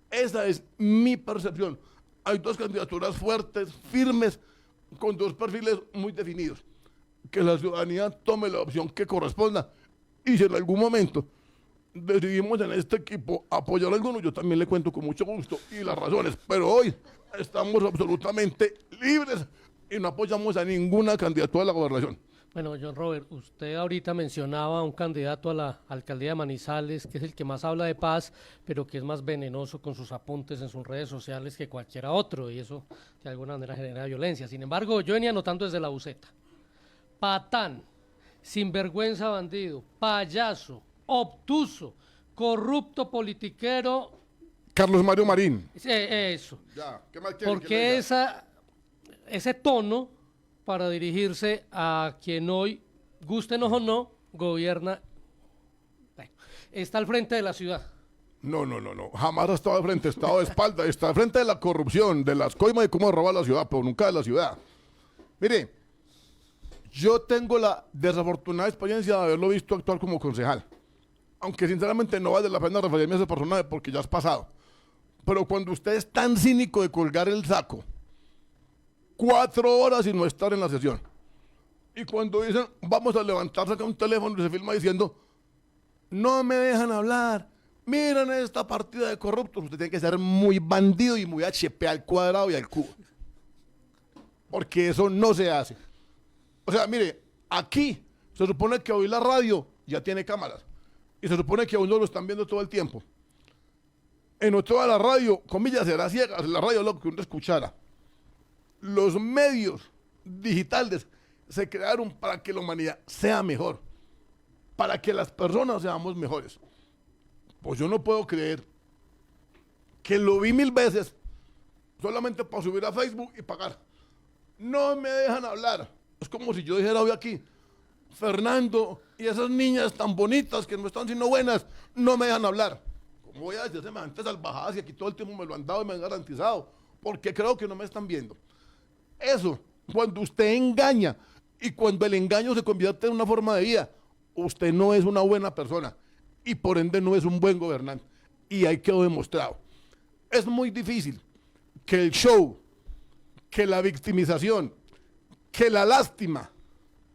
esa es mi percepción. Hay dos candidaturas fuertes, firmes, con dos perfiles muy definidos. Que la ciudadanía tome la opción que corresponda. Y si en algún momento decidimos en este equipo apoyar a alguno, yo también le cuento con mucho gusto y las razones. Pero hoy estamos absolutamente libres y no apoyamos a ninguna candidatura a la gobernación. Bueno, John Robert, usted ahorita mencionaba a un candidato a la alcaldía de Manizales, que es el que más habla de paz, pero que es más venenoso con sus apuntes en sus redes sociales que cualquiera otro, y eso de alguna manera genera violencia. Sin embargo, yo venía notando desde la buceta: patán, sinvergüenza bandido, payaso, obtuso, corrupto politiquero. Carlos Mario Marín. Eso. Ya, ¿qué más quiere ¿Por que le qué diga? ese tono para dirigirse a quien hoy, gústenos o no, gobierna, bueno, está al frente de la ciudad? No. Jamás ha estado de frente, ha estado de espalda, está al frente de la corrupción, de las coimas y cómo robar la ciudad, pero nunca de la ciudad. Mire, yo tengo la desafortunada experiencia de haberlo visto actuar como concejal. Aunque sinceramente no vale la pena referirme a ese personaje porque ya es pasado. Pero cuando usted es tan cínico de colgar el saco 4 horas y no estar en la sesión, y cuando dicen vamos a levantar, saca un teléfono y se filma diciendo no me dejan hablar, miren esta partida de corruptos, usted tiene que ser muy bandido y muy HP al cuadrado y al cubo, porque eso no se hace. O sea, mire, aquí se supone que hoy la radio ya tiene cámaras y se supone que a uno lo están viendo todo el tiempo. En toda la radio, comillas, será ciegas, la radio es lo que uno escuchara. Los medios digitales se crearon para que la humanidad sea mejor, para que las personas seamos mejores. Pues yo no puedo creer que lo vi 1000 veces solamente para subir a Facebook y pagar. No me dejan hablar. Es como si yo dijera hoy aquí, Fernando y esas niñas tan bonitas que no están siendo buenas, no me dejan hablar. ¿Cómo voy a decir semejantes salvajadas y aquí todo el tiempo me lo han dado y me han garantizado? Porque creo que no me están viendo. Eso, cuando usted engaña y cuando el engaño se convierte en una forma de vida, usted no es una buena persona y por ende no es un buen gobernante. Y ahí quedó demostrado. Es muy difícil que el show, que la victimización, que la lástima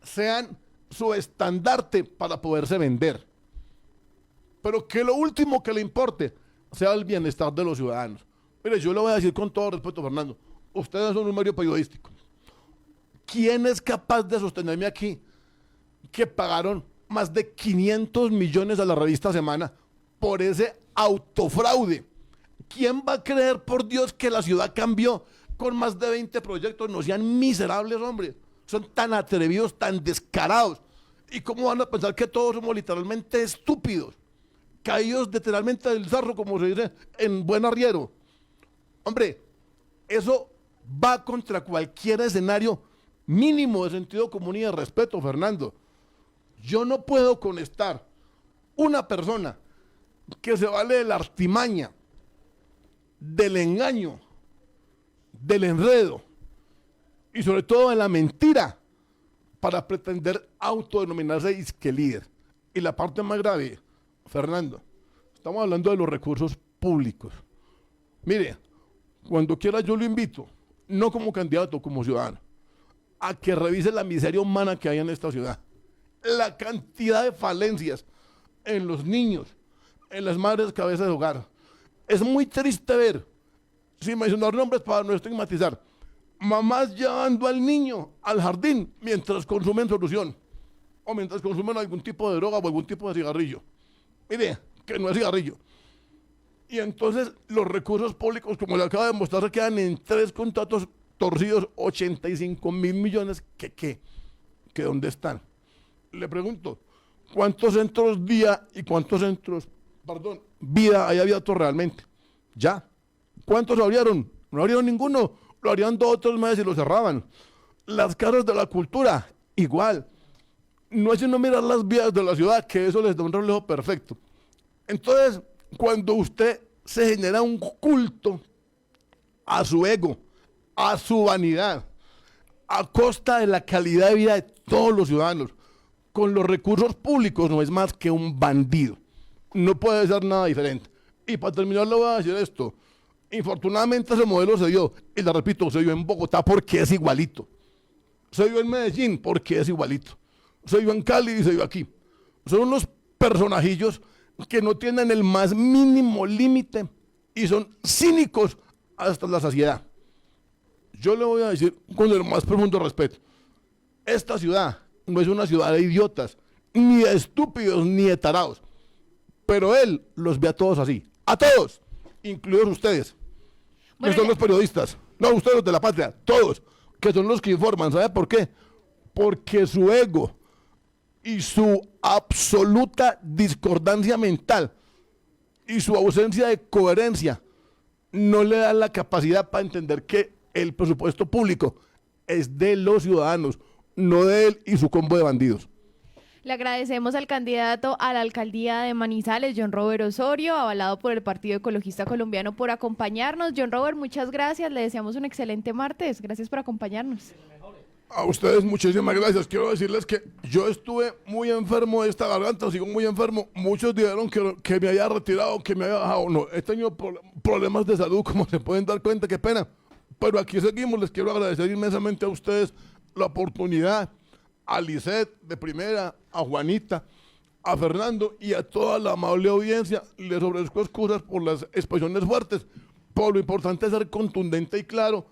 sean su estandarte para poderse vender. Pero que lo último que le importe sea el bienestar de los ciudadanos. Mire, yo le voy a decir con todo respeto, Fernando, ustedes son un medio periodístico. ¿Quién es capaz de sostenerme aquí que pagaron más de 500 millones a la revista Semana por ese autofraude? ¿Quién va a creer, por Dios, que la ciudad cambió con más de 20 proyectos? No sean miserables, hombre. Son tan atrevidos, tan descarados. ¿Y cómo van a pensar que todos somos literalmente estúpidos? Caídos literalmente del zarro, como se dice en buen arriero. Hombre, eso va contra cualquier escenario mínimo de sentido común y de respeto, Fernando. Yo no puedo conectar una persona que se vale de la artimaña, del engaño, del enredo y sobre todo de la mentira para pretender autodenominarse disque líder. Y la parte más grave, Fernando, estamos hablando de los recursos públicos. Mire, Cuando quiera yo lo invito, no como candidato, como ciudadano, a que revise la miseria humana que hay en esta ciudad. La cantidad de falencias en los niños, en las madres cabezas de hogar. Es muy triste ver, sin mencionar nombres para no estigmatizar, mamás llevando al niño al jardín mientras consumen solución o mientras consumen algún tipo de droga o algún tipo de cigarrillo. Mire, que no es cigarrillo. Y entonces los recursos públicos, como le acaba de mostrar, se quedan en 3 contratos torcidos, 85.000 millones, que ¿dónde están? Le pregunto, ¿cuántos centros día y cuántos centros, vida hay abierto realmente? Ya. ¿Cuántos abrieron? No abrieron ninguno, lo abrían 2 o 3 meses y lo cerraban. Las casas de la cultura, igual. No es sino mirar las vías de la ciudad, que eso les da un reflejo perfecto. Entonces, cuando usted se genera un culto a su ego, a su vanidad, a costa de la calidad de vida de todos los ciudadanos, con los recursos públicos no es más que un bandido. No puede ser nada diferente. Y para terminar le voy a decir esto. Infortunadamente ese modelo se dio, y le repito, se dio en Bogotá porque es igualito. Se dio en Medellín porque es igualito. Se dio en Cali y se dio aquí. Son unos personajillos que no tienen el más mínimo límite y son cínicos hasta la saciedad. Yo le voy a decir con el más profundo respeto, esta ciudad no es una ciudad de idiotas, ni de estúpidos, ni de tarados, pero él los ve a todos así, a todos, incluidos ustedes, Bueno, que son los periodistas, no ustedes los de la patria, todos, que son los que informan. ¿Sabe por qué? Porque su ego y su absoluta discordancia mental y su ausencia de coherencia no le dan la capacidad para entender que el presupuesto público es de los ciudadanos, no de él y su combo de bandidos. le agradecemos al candidato a la alcaldía de Manizales, John Robert Osorio, avalado por el Partido Ecologista Colombiano, por acompañarnos. John Robert, muchas gracias. Le deseamos un excelente martes. Gracias por acompañarnos. A ustedes muchísimas gracias. Quiero decirles que yo estuve muy enfermo de esta garganta, sigo muy enfermo. Muchos dijeron que me había retirado, que me había bajado. No, he tenido problemas de salud, como se pueden dar cuenta, qué pena. Pero aquí seguimos. Les quiero agradecer inmensamente a ustedes la oportunidad, a Lisette de primera, a Juanita, a Fernando y a toda la amable audiencia. Les ofrezco excusas por las expresiones fuertes, por lo importante es ser contundente y claro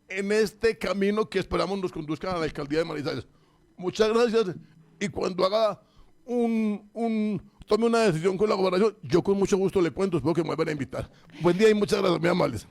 en este camino que esperamos nos conduzca a la alcaldía de Manizales. Muchas gracias, y cuando haga tome una decisión con la gobernación, yo con mucho gusto le cuento, espero que me vuelvan a invitar. Buen día y muchas gracias, muy amables.